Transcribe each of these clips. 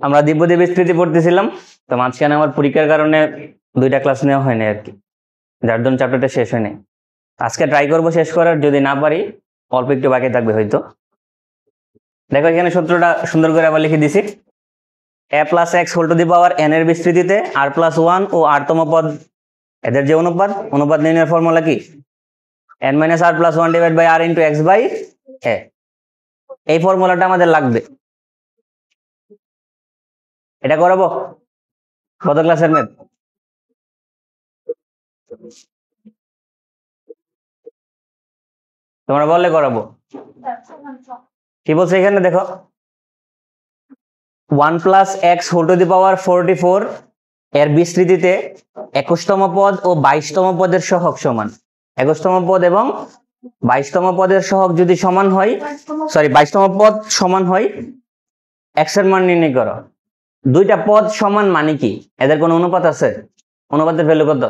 আমরা দ্বিপদী বিস্তৃতি পড়তেছিলাম, তো মাঝখানে আমার পরীক্ষার কারণে 2টা ক্লাস নেওয়া হয়নি আর কি, যার জন্য চ্যাপ্টারটা শেষ হয়নি। আজকে ট্রাই করবো শেষ করার, যদি না পারি অল্প একটু বাকি থাকবে হয়তো। দেখো এখানে সূত্রটা সুন্দর করে আবার লিখে দিছি। a plus x whole to the power n এর বিস্তৃতিতে r+1 ও r-তম পদ এদের যে অনুপাত নির্ণয়ের ফর্মুলা কি? n - r+1 divide by r into x by a। এই ফর্মুলাটা আমাদের লাগবে। এটা করাবো কত ক্লাসের ম্যাথ? তোমরা বললে করাবো। কি বলছে এখানে দেখো, 1 plus x whole to the power 44 এর বিস্তৃতিতে 21তম পদ ও 22তম পদের সহগ সমান। 21তম পদ এবং 22তম পদের সহগ যদি সমান হয়, 22তম পদ সমান হয়, এক্স এর মান নির্ণয় করো। দুইটা পদ সমান মানে কি? এদের কোনো অনুপাত আছে? অনুপাতের ভ্যালু কত?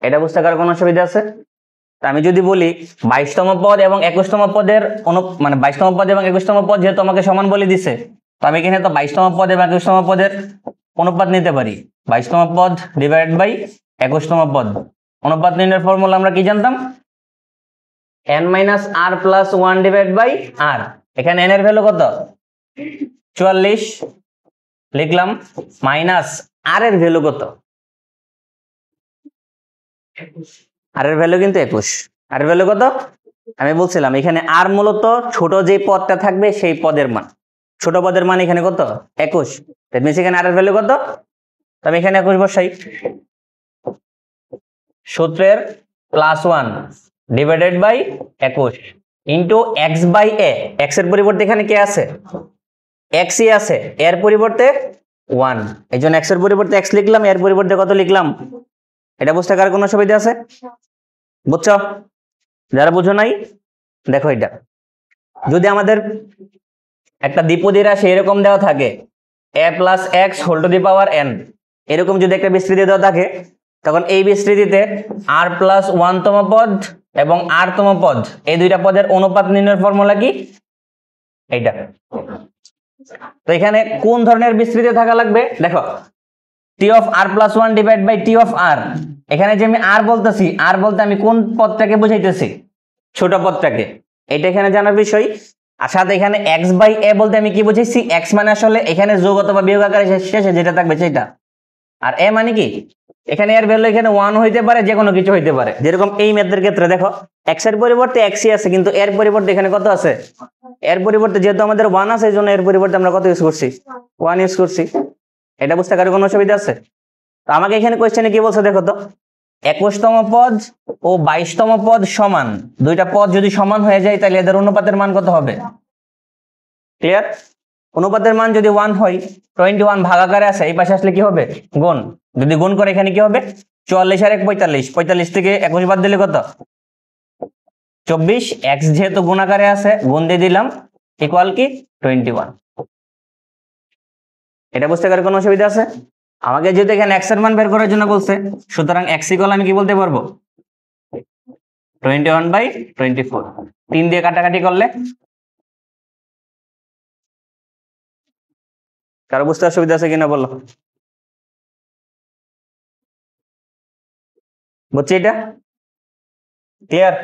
এটা বুঝতে কার কোনো অসুবিধা আছে? আমি যদি বলি 22তম পদ এবং 21তম পদের 22তম পদ এবং 21তম পদ যেহেতু আমাকে সমান বলে দিছে, তো আমি এখানে তো 22তম পদ এবং 21তম পদের অনুপাত নিতে পারি। 22তম পদ ডিভাইড বাই 21তম পদ। অনুপাত নির্ণয়ের ফর্মুলা আমরা কি জানতাম? n - r+1 divide by r। এখানে n এর ভ্যালু কত? 44 লিখলাম, মাইনাস r এর ভ্যালু কত? r এর ভ্যালু কিন্তু 21। r এর ভ্যালু কত? আমি বলছিলাম এখানে r মূলত ছোট যে পদটা থাকবে সেই পদের মান। ছোট পদের মান এখানে কত? 21। দ্যাট মিন্স এখানে r এর ভ্যালু কত? তো আমি এখানে 21 বসাই। সূত্রের +1 divided by 21 into x by a। X এর পরিবর্তে এখানে কে আছে? x ই আছে, এর পরিবর্তে 1, এই জন্য এক্স এর পরিবর্তে x লিখলাম, এর পরিবর্তে কত লিখলাম? এটা বুঝতে কার কোনো সুবিধা আছে? বুঝছো? যারা বুঝো নাই দেখো, এটা যদি আমাদের একটা দ্বিপদী রাশি এরকম দেওয়া থাকে a plus x whole to the power n, এরকম যদি একটা বিস্তৃতি দেওয়া থাকে, তখন এই বিস্তৃতিতে r+1তম পদ এবং r-তম পদ এই দুইটা পদের অনুপাত নির্ণয়ের ফর্মুলা কি? এইটা। তো এখানে কোন ধরনের বিস্তৃতি থাকা লাগবে? দেখো, t of r+1 divide by t of r। এখানে যে আমি r বলতেছি, r বলতে আমি কোন পদটাকে বুঝাইতেছি? ছোট পদটাকে। এটা এখানে জানার বিষয়। আর সাথে এখানে x বাই a বলতে আমি কি বুঝাইছি? x মানে আসলে এখানে যোগ অথবা বিয়োগ আকারে শেষে যেটা থাকবে সেটা। আর a মানে কি? এখানে এর ভ্যালু এখানে 1 হইতে পারে, যে কোনো কিছু হইতে পারে। যেরকম এই ম্যাথের ক্ষেত্রে দেখো, x এর পরিবর্তে x ই আছে, কিন্তু এর পরিবর্তে এখানে কত আছে? এর পরিবর্তে যেহেতু আমাদের 1 আছে, এই জন্য এর পরিবর্তে আমরা কত ইউজ করছি? 1 ইউজ করছি। এটা বুঝতে কারো কোনো অসুবিধা আছে? তো আমাকে এখানে কোশ্চেনে কি বলছে দেখো তো, 21তম পদ ও 22তম পদ সমান। দুইটা পদ যদি সমান হয়ে যায় তাহলে এদের অনুপাতের মান কত হবে? ক্লিয়ার? অনুপাতের মান যদি 1 হয়, 21 ভাগাকারে আছে, এই পাশে আসলে কি হবে? গুণ। যদি গুণ করে এখানে কি হবে? 44 আর 1 45। 45 থেকে 21 বাদ দিলে কত? 24। x যেহেতু গুণ আকারে আছে, গুণ দিয়ে দিলাম, ইকুয়াল কি? 21। এটা বুঝতে কারো কোনো অসুবিধা আছে? আমাকে যেহেতু এখানে x এর মান বের করার জন্য বলছে, সুতরাং x ইকুয়াল আমি কি বলতে পারবো? 21/24। 3 দিয়ে কাটাকাটি করলে কারো বুঝতে অসুবিধা আছে কিনা বলো? বুঝছি এটা? ক্লিয়ার?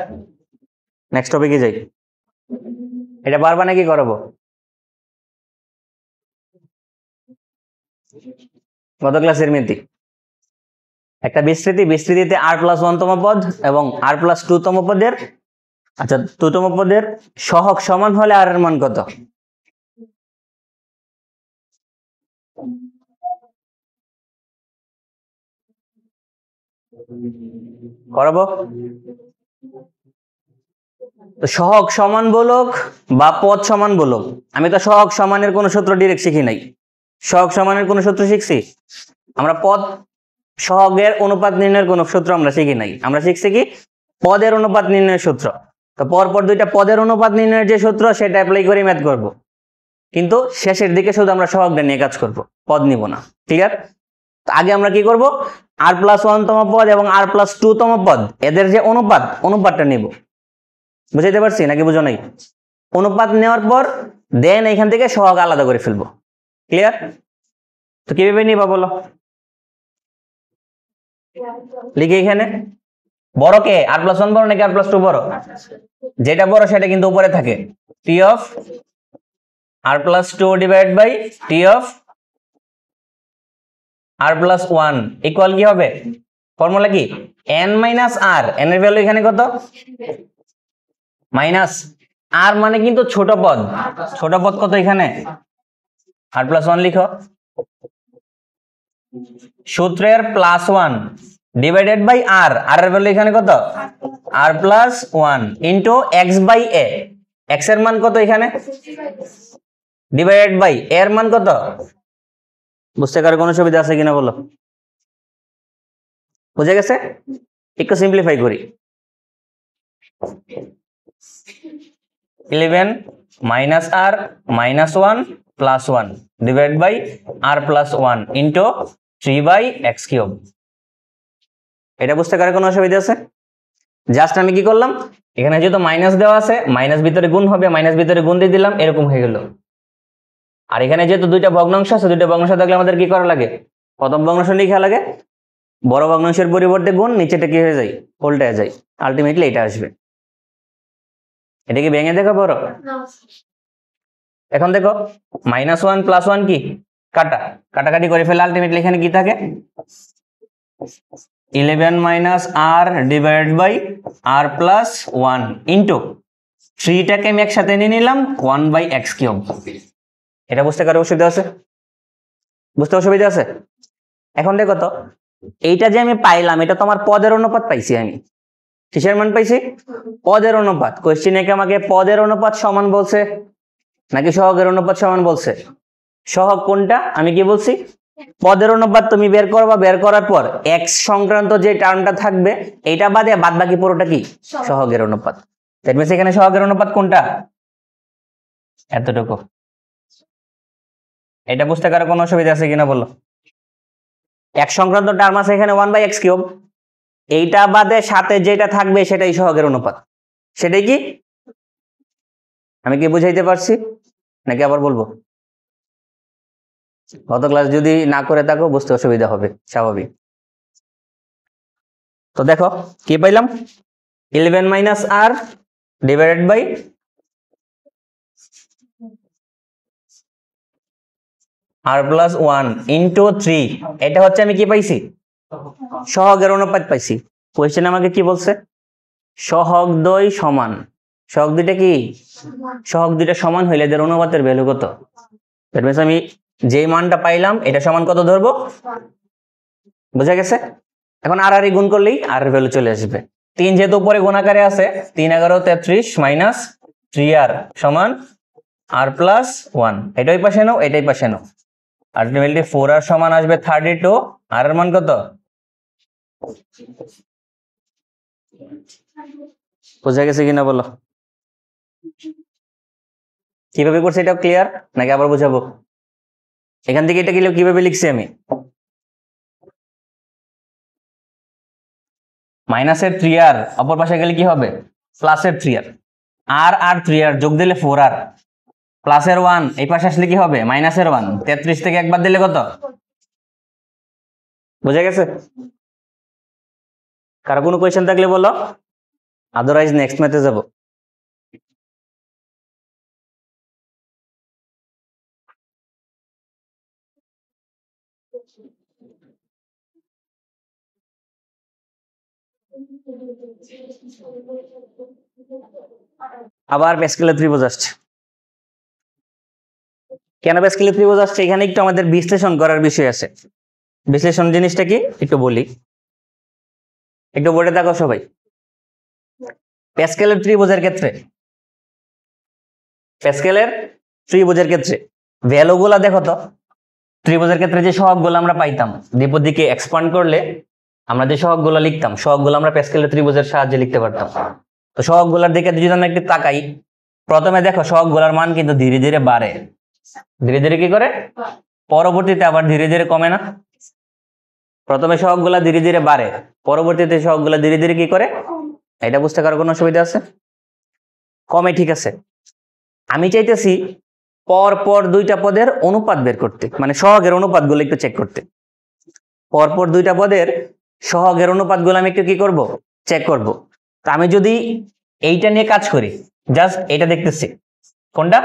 নেক্সট টপিকে যাই। এটা পারবা নাকি করাবো? গত ক্লাসের মিতি একটা বিস্তৃতিতে r+1তম পদ এবং r+2তম পদের, আচ্ছা 2তম পদের সহগ সমান হলে r এর মান কত? করাবো? তো সহগ সমান বলক বা পদ সমান বলক, আমি তো সহগ সমানের কোন সূত্র ডাইরেক্ট শিখি নাই। সহগ সমানের কোন সূত্র শিখছি? আমরা পদ সহগের অনুপাত নির্ণয়ের কোন সূত্র আমরা শিখি নাই। আমরা শিখছি কি? পদের অনুপাত নির্ণয়ের সূত্র। তো পরপর দুইটা পদের অনুপাত নির্ণয়ের যে সূত্র, সেটা অ্যাপ্লাই করে ম্যাথ করব, কিন্তু শেষের দিকে শুধু আমরা সহগটা নিয়ে কাজ করব, পদ নিব না। ক্লিয়ার? আগে আমরা কি করব? r+1তম পদ এবং r+2তম পদ এদের যে অনুপাতটা নিব। বুঝাইতে পারছি নাকি বুঝো নাই? অনুপাত নেওয়ার পর দেন এখান থেকে সহগ আলাদা করে ফেলবো। ক্লিয়ার? তো কিভাবে নিবা বলো? লিখে এখানে বড় কে r+1 বড় নাকি r+2 বড়? যেটা বড় সেটা কিন্তু উপরে থাকে। t of r+2 divide by t of r+1 equal কি হবে? ফর্মুলা কি? n মাইনাস r, n এর ভ্যালু এখানে কত? মাইনাস r মানে কিন্তু ছোট পদ, ছোট পদ কত এখানে? r+1 লিখো। সূত্রের +1 ডিভাইডেড বাই r, r এর ভ্যালু এখানে কত? r+1 into x by a, x এর মান কত এখানে? ডিভাইডেড বাই a এর মান কত? বুঝতে কারো কোনো সুবিধা আছে কিনা বলো? বুঝে গেছে? একটু সিম্পলিফাই করি। 11 minus r minus 1 plus 1 divide by r+1 into 3 by x cube. এটা বুঝতে কারো কোনো অসুবিধা আছে? জাস্ট আমি কি করলাম, এখানে যেহেতু মাইনাস দেওয়া আছে, মাইনাস ভিতরে গুণ হবে, মাইনাস ভিতরে গুণ দিয়ে দিলাম, এরকম হয়ে গেল। আর এখানে যেহেতু দুইটা ভগ্নাংশ আছে, দুইটা ভগ্নাংশ থাকলে আমাদের কি করা লাগে? প্রথম ভগ্নাংশ লিখা লাগে, বড় ভগ্নাংশের পরিবর্তে গুণ, নিচেটা কি হয়ে যায়? উল্টে যায়। আলটিমেটলি এটা আসবে। এটা কি ভেঙে দেখো বড়? এখন দেখো -1 + 1 কি কাটা, কাটাকাটি করে ফেলে আলটিমেটলি এখানে কি থাকে? 11 minus r divide by r+1 into 3টাকে আমি একসাথে নিয়ে নিলাম 1 বাই x কিউব। এটা বুঝতে কারো অসুবিধা আছে? বুঝতে অসুবিধা আছে? এখন দেখো তো, এইটা যে আমি পাইলাম, এটা তো আমার পদের অনুপাত পাইছি আমি। কিসের মান পাইছি? পদের অনুপাত। কোশ্চেনে কি আমাকে পদের অনুপাত সমান বলছে নাকি সহগের অনুপাত সমান বলছে? সহগ কোনটা আমি কি বলছি? পদের অনুপাত তুমি বের করবা, বের করার পর x সংক্রান্ত যে টার্মটা থাকবে এইটা বাদে বাদ বাকি পুরোটা কি সহগের অনুপাত। দ্যাট মিন্স এখানে সহগের অনুপাত কোনটা? এতটুকু। এটা বুঝতে কারো কোনো অসুবিধা আছে কিনা বলো? x সংক্রান্ত টার্ম আছে এখানে 1 বাই x কিউব, এইটা বাদে সাথে যেটা থাকবে সেটাই সহগের অনুপাত। সেটাই কি? আমি কি বুঝাইতে পারছি নাকি আবার বলবো? গত ক্লাস যদি না করে থাকো বুঝতে অসুবিধা হবে, স্বাভাবিক। তো দেখো কি পাইলাম, 11 minus r divided by r+1 into 3, এটা হচ্ছে আমি কি পাইছি? সহগের অনুপাত পাইছি। কোশ্চেন আমাকে কি বলছে? সহগ দ্বয় সমান। সহগ দুইটা কি? সহগ দুইটা সমান হইলে এদের অনুপাতের ভ্যালু কত? দ্যাট মিন্স আমি যে মানটা পাইলাম এটা সমান কত ধরবো? বুঝা গেছে? এখন আর আর গুণ করলেই আর এর ভ্যালু চলে আসবে। 3 যেহেতু উপরে গুণ আকারে আছে, 3 11 33 মাইনাস 3r সমান r+1। এটাই পাশে নাও, এটাই পাশে নাও। আলটিমেটলি 4r সমান আসবে 32। আর এর মান কত? বুঝা গেছে কিনা বলো? কিভাবে করছে এটা ক্লিয়ার নাকি আবার বুঝাবো? এখান থেকে এটা কিভাবে লিখছি আমি? মাইনাসের 3r অপর পাশে গেলে কি হবে? প্লাসের 3r, আর 3r যোগ দিলে 4r, প্লাসের 1 এই পাশে আসলে কি হবে? মাইনাসের 1। 33 থেকে একবার দিলে কত? বুঝা গেছে? কারো কোনো কোয়েশ্চেন থাকলে বলো, আদারওয়াইজ নেক্সট ম্যাথে যাব। আবার প্যাসকেলের ত্রিভুজ আসছে। কেন প্যাসকেলের ত্রিভুজ আসছে? এখানে একটু আমাদের বিশ্লেষণ করার বিষয় আছে। বিশ্লেষণ জিনিসটা কি একটু বলি, একটু বলে দেখো সবাই। প্যাসকেলের ত্রিভুজের ক্ষেত্রে, প্যাসকেলের ত্রিভুজের ক্ষেত্রে ভ্যালুগুলা দেখো তো। ত্রিভুজের ক্ষেত্রে যে সহগগুলো আমরা পাইতাম, বিপরীত দিকে এক্সপান্ড করলে আমরা যে সহগগুলো লিখতাম, সহগগুলো আমরা প্যাসকেলের ত্রিভুজের সাহায্যে লিখতে পারতাম। তো সহগগুলোর দিকে যদি আমরা একটু তাকাই, প্রথমে দেখো সহগগুলোর মান কিন্তু ধীরে ধীরে বাড়ে, ধীরে ধীরে কি করে, পরবর্তীতে আবার ধীরে ধীরে কমে না? প্রথমে সহগগুলা ধীরে ধীরে বাড়ে, পরবর্তীতে সহগগুলা ধীরে ধীরে কি করে? এটা বুঝতে কারো কোনো অসুবিধা আছে? কমে, ঠিক আছে। আমি চাইতেছি পর পর দুইটা পদের অনুপাত বের করতে, মানে সহগের অনুপাতগুলো একটু চেক করতে। পরপর দুইটা পদের সহগের অনুপাতগুলো আমি একটু কি করব, চেক করব। তো আমি যদি এইটা নিয়ে কাজ করি, জাস্ট এটা দেখতেছি, কোনটা,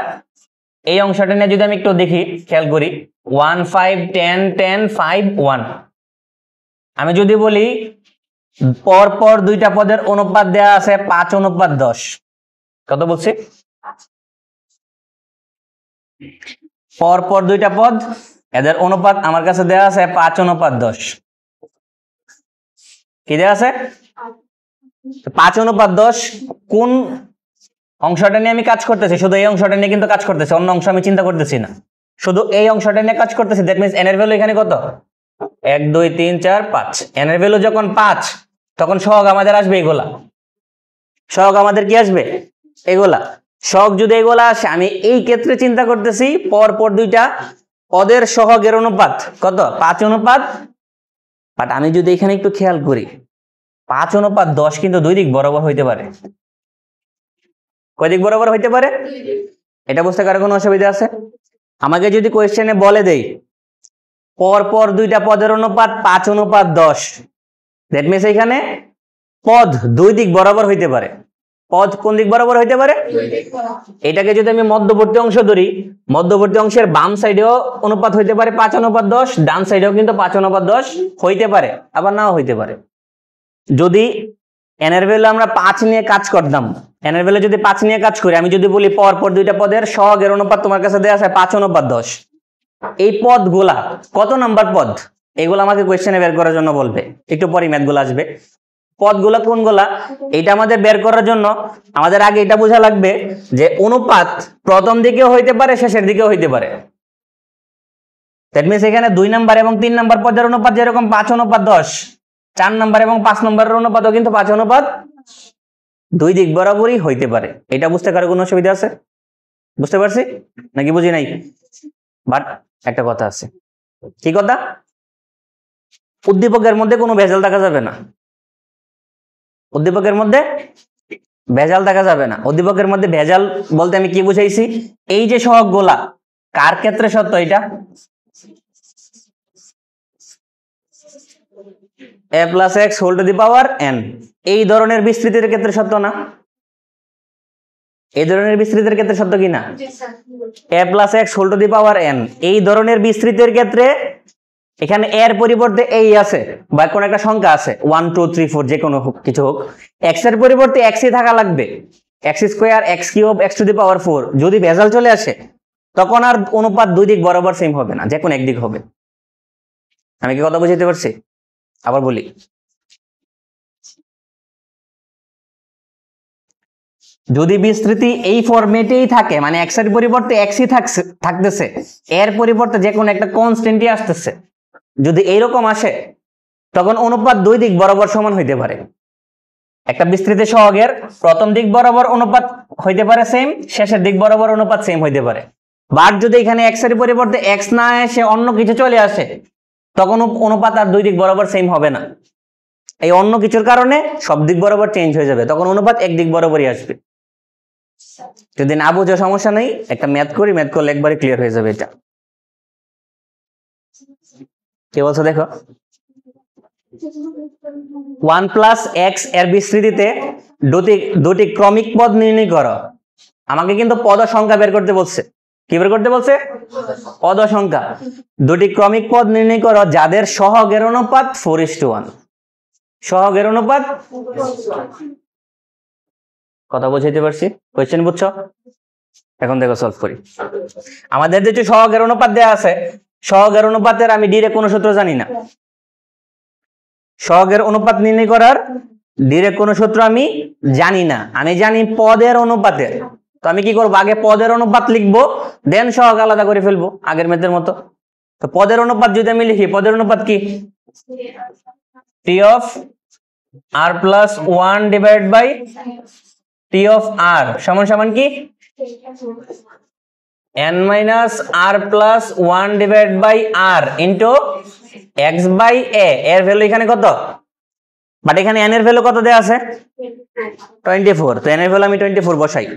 এই অংশটা নিয়ে যদি আমি একটু দেখি, খেয়াল করি 1 5 10 10 5 1। আমি যদি বলি পরপর দুইটা পদের অনুপাত দেয়া আছে 5:10, কত বলছি? পরপর দুইটা পদ, এদের অনুপাত আমার কাছে দেয়া আছে 5:10। কি দেয়া আছে? 5:10। কোন অংশটা নিয়ে আমি কাজ করতেছি? শুধু এই অংশটা নিয়ে কিন্তু কাজ করতেছি, অন্য অংশ আমি চিন্তা করতেছি না, শুধু এই অংশটা নিয়ে কাজ করতেছি। দ্যাট মিন্স এন এর ভ্যালু এখানে কত? 1 2 3 4 5। এন এর ভ্যালু যখন 5, তখন সহগ আমাদের আসবে এগুলা। সহগ আমাদের কি আসবে? এগুলা। সহগ যদি এগুলা আসে, আমি এই ক্ষেত্রে চিন্তা করতেছি পরপর দুইটা পদের সহগের অনুপাত কত? 5:10। বাট আমি যদি এখানে একটু খেয়াল করি, 5:10 কিন্তু দুই দিক বরাবর হইতে পারে। কয় দিক বরাবর হইতে পারে? এটা বুঝতে কারো কোনো অসুবিধা আছে? আমাকে যদি কোয়েশ্চেনে বলে দেই পরপর দুইটা পদের অনুপাত 5:10, দ্যাট মিন্স এখানে পদ দুই দিক বরাবর হইতে পারে। পদ কোন দিক বরাবর হইতে পারে? এটাকে যদি আমি মধ্যবর্তী অংশ ধরি, মধ্যবর্তী অংশের বাম সাইডেও অনুপাত হইতে পারে 5:10, ডান সাইডেও কিন্তু 5:10 হইতে পারে, আবার নাও হইতে পারে। যদি এন এর ভ্যালু আমরা 5 নিয়ে কাজ করতাম, এন এর ভ্যালু যদি 5 নিয়ে কাজ করি, আমি যদি বলি পরপর দুইটা পদের সহগের অনুপাত তোমার কাছে দেয়া আছে 5:10, এই পদগুলা কত নাম্বার পদ? এগুলো আমাকে কোয়েশ্চেনে বের করার জন্য বলবে, একটু পরে ম্যাথগুলো আসবে। পদগুলা কোনগুলা এটা আমাদের বের করার জন্য আমাদের আগে এটা বোঝা লাগবে যে অনুপাত প্রথম দিকেও হইতে পারে, শেষের দিকেও হইতে পারে। দ্যাট মিন্স এখানে 2 নাম্বার এবং 3 নাম্বার পদের অনুপাত যেরকম 5:10, 4 নাম্বার এবং 5 নাম্বারের অনুপাতও কিন্তু 5:10, দুই দিক বরাবরই হইতে পারে। এটা বুঝতে কারো কোনো অসুবিধা আছে? বুঝতে পারছি নাকি বুঝি নাই? বাট একটা কথা আছে। কি কথা? উদ্দীপকের মধ্যে কোনো ভেজাল দেখা যাবে না। উদ্দীপকের মধ্যে ভেজাল দেখা যাবে না। উদ্দীপকের মধ্যে ভেজাল বলতে আমি কি বুঝাইছি? এই যে সহগগুলা কার ক্ষেত্রে সত্য? এটা a plus x whole to the power n, এই ধরনের বিস্তৃতির ক্ষেত্রে সত্য না? এই ধরনের বিস্তৃতির ক্ষেত্রে সত্য কি না? a plus x whole to the power n, এই ধরনের বিস্তৃতির ক্ষেত্রে এখানে এর পরিবর্তে এই আছে বা কোন একটা সংখ্যা আছে 1 2 3 4, যে কোনো কিছু হোক, x এর পরিবর্তে x ই থাকা লাগবে, x square x cube x to the power 4। যদি ভেজাল চলে আসে তখন আর অনুপাত দুই দিক বরাবর সেম হবে না, যে কোনো একদিক হবে। আমি কি কথা বুঝাইতে পারছি? আবার বলি, যদি বিস্তৃতি এই ফরম্যাটেই থাকে, মানে x এর পরিবর্তে x ই থাকতেছে, এর পরিবর্তে যে কোনো একটা কনস্ট্যান্টই আসতেছে, যদি এইরকম আসে তখন অনুপাত দুই দিক বরাবর সমান হইতে পারে। একটা বিস্তৃতি সহগের প্রথম দিক বরাবর অনুপাত হইতে পারে সেম, শেষের দিক বরাবর অনুপাত সেম হইতে পারে। বাট যদি এখানে x এর পরিবর্তে x না এসে অন্য কিছু চলে আসে, তখন অনুপাত আর দুই দিক বরাবর সেম হবে না। এই অন্য কিছুর কারণে সব দিক বরাবর চেঞ্জ হয়ে যাবে, তখন অনুপাত এক দিক বরাবরই আসবে। যদি না বুঝো সমস্যা নেই, একটা ম্যাথ করি, ম্যাথ করলে একবারে ক্লিয়ার হয়ে যাবে। এটা কি বলছো দেখো, 1 প্লাস এক্স এর বিস্তৃতিতে দুটি ক্রমিক পদ নির্ণয় করো। আমাকে কিন্তু পদ সংখ্যা বের করতে বলছে। কি বের করতে বলছে? পদ সংখ্যা। দুটি ক্রমিক পদ নির্ণয় করো যাদের সহগের অনুপাত 4:1। সহগের অনুপাত, কথা বুঝাইতে পারছি? কোয়েশ্চেন বুঝছো? এখন দেখো সলভ করি। আমাদের যে সহগের অনুপাত দেয়া আছে, সহগের অনুপাতের আমি ডিরেক্ট কোনো সূত্র জানি না। সহগের অনুপাত নির্ণয় করার ডিরেক্ট কোনো সূত্র আমি জানি না, আমি জানি পদের অনুপাতের। তো আমি কি করবো, আগে পদের অনুপাত লিখবো, দেন সহগ আলাদা করে ফেলবো আগের ম্যাথের মতো। তো পদের অনুপাত যদি আমি লিখি, পদের অনুপাত কি? t of r plus 1 divided by t of r সমান সমান কি? n minus r plus 1 divided by r into x by a। এর ভ্যালু এখানে কত? বাট এখানে n এর ভ্যালু কত দেয়া আছে? 24। তো n এর ভ্যালু আমি 24 বসাই।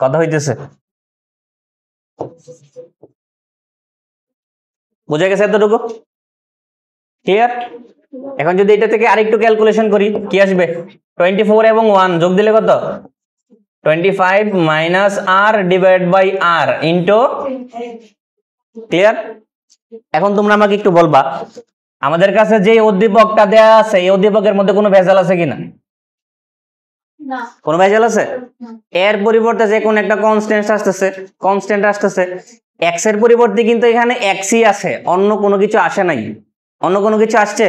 কথা হইতেছে? বোঝা গেছে এতটুকু? ক্লিয়ার? এখন যদি এটা থেকে আরেকটু ক্যালকুলেশন করি, কি আসবে? 24 এবং 1 যোগ দিলে কত? 25 minus R divide by r into. Clear? এখন তোমরা আমাকে একটু বলবা, আমাদের কাছে যে উদ্দীপকটা দেয়া আছে এই উদ্দীপকের মধ্যে কোনো ভেজাল আছে কিনা? কোনো ভেজাল আছে? এর পরিবর্তে যে কোন একটা কনস্ট্যান্ট আসতেছে, এক্স এর পরিবর্তে কিন্তু এখানে এক্সই আছে, অন্য কোনো কিছু আসে নাই। অন্য কোনো কিছু আসছে?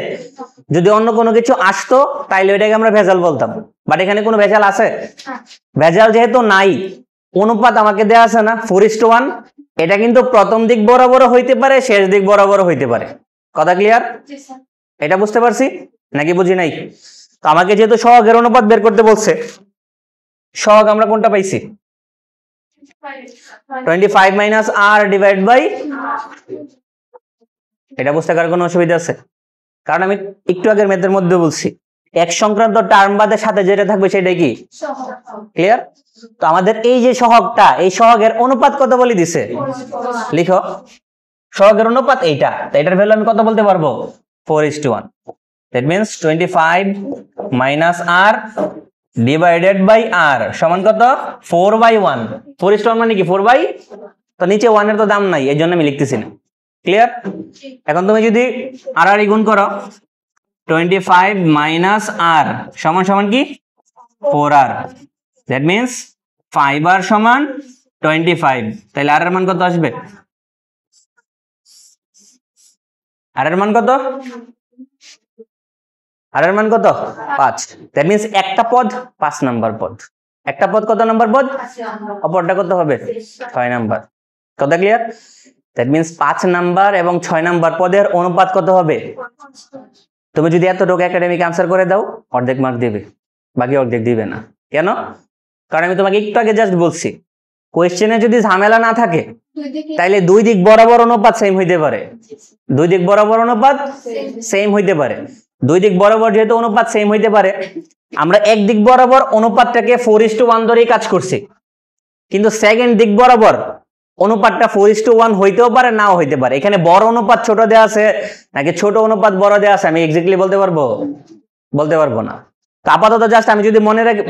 যদি অন্য কোনো কিছু আসতো তাইলে ওইটাকে আমরা ভেজাল বলতাম, বাট এখানে কোনো ভেজাল আছে? ভেজাল যেহেতু নাই, অনুপাত আমাকে দেয়া আছে না 4:1, এটা কিন্তু প্রথম দিক বরাবর হইতে পারে, শেষ দিক বরাবর হইতে পারে। কথা ক্লিয়ার? এটা বুঝতে পারছি নাকি বুঝি নাই? তো আমাকে যেহেতু সহগের অনুপাত বের করতে বলছে, সহগ আমরা কোনটা পাইছি? 25 মাইনাস আর ডিভাইড বাই। এটা বুঝতে কার কোনো অসুবিধা আছে? কারণ আমি একটু আগের ম্যাথের মধ্যে বলছি এক সংক্রান্ত টার্ম বাদের সাথে যেটা থাকবে সেটাই কি? ক্লিয়ার? তো আমাদের এই যে সহগটা, এই সহগের অনুপাত কত বলে দিছে? লিখো, সহগের অনুপাত এইটা, তো এটার ভ্যালু আমি কত বলতে পারবো? 4:1। That means 25 minus R divided by R সমান কত? 4/1। 4:1 মানে কি 4/, তো নিচে 1 এর তো দাম নাই, এই জন্য আমি লিখতেছি না। ক্লিয়ার? এখন তুমি যদি আর আর গুণ করো, 25 মাইনাস আর সমান সমান কি 4r, দ্যাট মিন্স 5r সমান 25। তাহলে আর এর মান কত আসবে? আর এর মান কত? আর এর মান কত? 5। দ্যাট মিন্স একটা পদ 5 নাম্বার পদ, একটা পদ কত নাম্বার পদ? অপরটা কত হবে? 6 নাম্বার। কথা ক্লিয়ার? দ্যাট মিন্স 5 নাম্বার এবং 6 নাম্বার পদের অনুপাত কত হবে? তুমি যদি এতটুকু একাডেমিক আনসার করে দাও অর্ধেক মার্ক দিবে, বাকি অর্ধেক দিবে না। কেন? কারণ আমি তোমাকে একটু আগে জাস্ট বলছি, কোয়েশ্চেনে যদি ঝামেলা না থাকে তাইলে দুই দিক বরাবর অনুপাত সেম হইতে পারে। দুই দিক বরাবর অনুপাত সেম হইতে পারে। দুই দিক বরাবর যেহেতু অনুপাত সেম হইতে পারে, আমরা এক দিক বরাবর অনুপাতটাকে 4:1 ধরেই কাজ করছি, কিন্তু সেকেন্ড দিক বরাবর অনুপাতটা 4:1 হইতেও পারে, নাও হইতে পারে। এখানে বড় অনুপাত ছোট দেয়া আছে নাকি ছোট অনুপাত বড় দেয়া আছে আমি এক্স্যাক্টলি বলতে পারবো না। আপাতত জাস্ট আমি যদি মনে রাখি,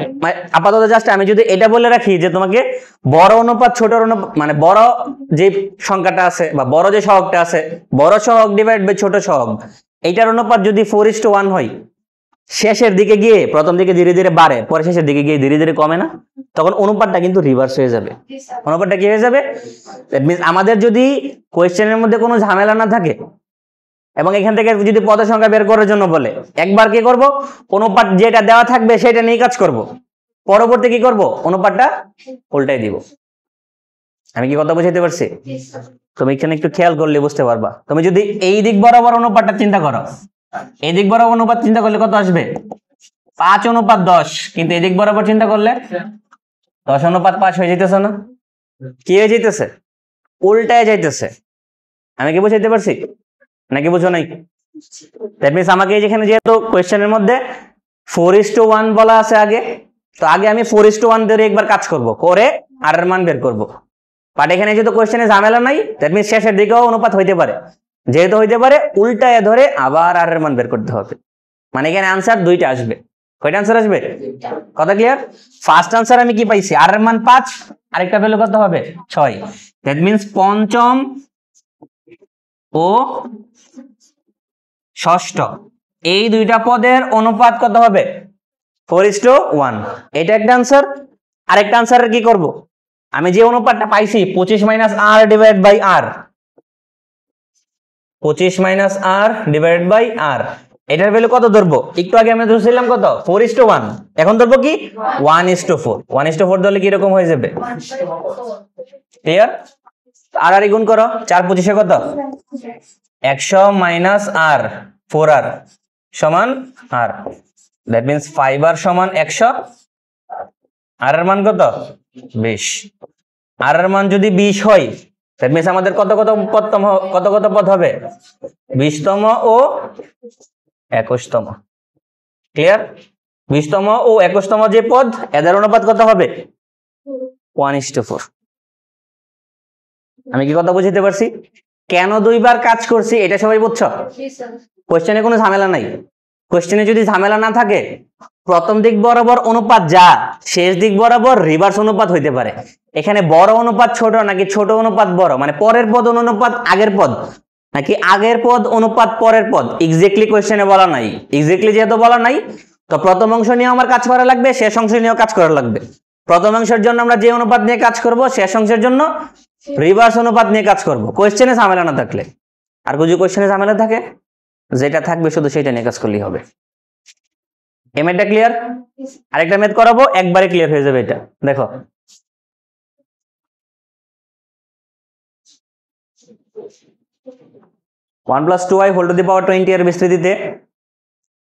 আপাতত জাস্ট আমি যদি এটা বলে রাখি যে তোমাকে বড় অনুপাত ছোট অনুপাত, মানে বড় যে সংখ্যাটা আছে বা বড় যে সহগটা আছে, বড় সহগ ডিভাইড বাই ছোট সহগ, এইটার অনুপাত যদি 4:1 হয়, শেষের দিকে গিয়ে প্রথম দিকে ধীরে ধীরে বাড়ে, পরে শেষের দিকে গিয়ে ধীরে ধীরে কমে না, তখন অনুপাতটা কিন্তু রিভার্স হয়ে যাবে। অনুপাতটা কি হয়ে যাবে? দ্যাট মিন্স আমাদের যদি কোয়েশ্চেনের মধ্যে কোনো ঝামেলা না থাকে এবং এখান থেকে যদি পদের সংখ্যা বের করার জন্য বলে, একবার কি করব, অনুপাত যেটা দেওয়া থাকবে সেটা নিয়ে কাজ করব, পরবর্তী কি করব, অনুপাতটা উল্টাই দিব। আমি কি কথা বুঝাইতে পারছি? তুমি এখানে একটু খেয়াল করলে বুঝতে পারবা। তুমি যদি এই দিক বরাবর অনুপাতটা চিন্তা করো, এই দিক বরাবর অনুপাত চিন্তা করলে কত আসবে? 5:10। কিন্তু এই দিক বরাবর চিন্তা করলে 10:5 হয়ে যাইতেছে না? কি হয়ে যাইতেছে? উল্টায় যাইতেছে। আমি কি বুঝাইতে পারছি নাকি বুঝো নাই? দ্যাট মিন্স আমাকে যেখানে যেহেতু কোয়েশ্চেনের মধ্যে 4:1 বলা আছে আগে, তো আগে আমি 4:1 ধরে একবার কাজ করব, করে আর এর মান বের করব। বাট এখানে যেহেতু কোয়েশ্চেনে ঝামেলা নাই, দ্যাট মিন্স শেষের দিকেও অনুপাত হইতে পারে, যেহেতু হইতে পারে উল্টায় ধরে আবার আর এর মান বের করতে হবে। মানে এখানে আনসার দুইটা আসবে। কয়টা আনসার আসবে? কথা ক্লিয়ার? ফার্স্ট আনসার আমি কি পাইছি? আর এর মান 5, আরেকটা ভ্যালু কত হবে? 6। দ্যাট মিন্স পঞ্চম ও ষষ্ঠ এই দুইটা পদের অনুপাত কত হবে? 4:1। এটা একটা আনসার। আরেকটা আনসারের কি করব, আমি যে অনুপাতটা পাইছি 25 minus R divide by R, 25 minus R divide by R, এটার ভ্যালু কত ধরবো? একটু আগে আমরা ধরছিলাম কত? 4:1। এখন ধরবো কি 1:4। 1:4 ধরলে কি রকম হয়ে যাবে? ক্লিয়ার? আর আর গুণ করো, 4×25 কত? 100 মাইনাস আর 4r সমান আর, দ্যাট মিন্স 5r সমান 100। আর এর মান কত? 20। আর এর মান যদি 20 হয়, দ্যাট মিন্স আমাদের কত কত পদ হবে? 20তম ও 21তম। ক্লিয়ার? 20তম ও 21তম যে পদ, এদের অনুপাত কত হবে? 1:4। আমি কি কথা বুঝতে পারছি? কেন দুইবার কাজ করছি এটা সবাই বুঝছো? কোশ্চেনে কোনো ঝামেলা নাই। কোশ্চেনে যদি ঝামেলা না থাকে, প্রথম দিক বরাবর অনুপাত যা, শেষ দিক বরাবর রিভার্স অনুপাত হইতে পারে। এখানে বড় অনুপাত ছোট নাকি ছোট অনুপাত বড়, মানে পরের পদ অনুপাত আগের পদ নাকি আগের পদ অনুপাত পরের পদ, এক্স্যাক্টলি কোশ্চেনে বলা নাই। এক্স্যাক্টলি যেহেতু বলা নাই, তো প্রথম অংশ নিয়ে আমার কাজ করা লাগবে, শেষ অংশ নিয়েও কাজ করা লাগবে। প্রথম অংশের জন্য আমরা যে অনুপাত নিয়ে কাজ করব, শেষ অংশের জন্য রিভার্স অনুপাত নিয়ে কাজ করব, কোশ্চেনে ঝামেলা না থাকলে। আর যদি কোশ্চেনে ঝামেলা থাকে, যেটা থাকবে শুধু সেটা নিয়ে কাজ করলেই হবে। এই ম্যাথটা ক্লিয়ার? আরেকটা ম্যাথ করাবো, একবারে ক্লিয়ার হয়ে যাবে এটা। দেখো, one plus two Y whole to the power 20 এর বিস্তৃতিতে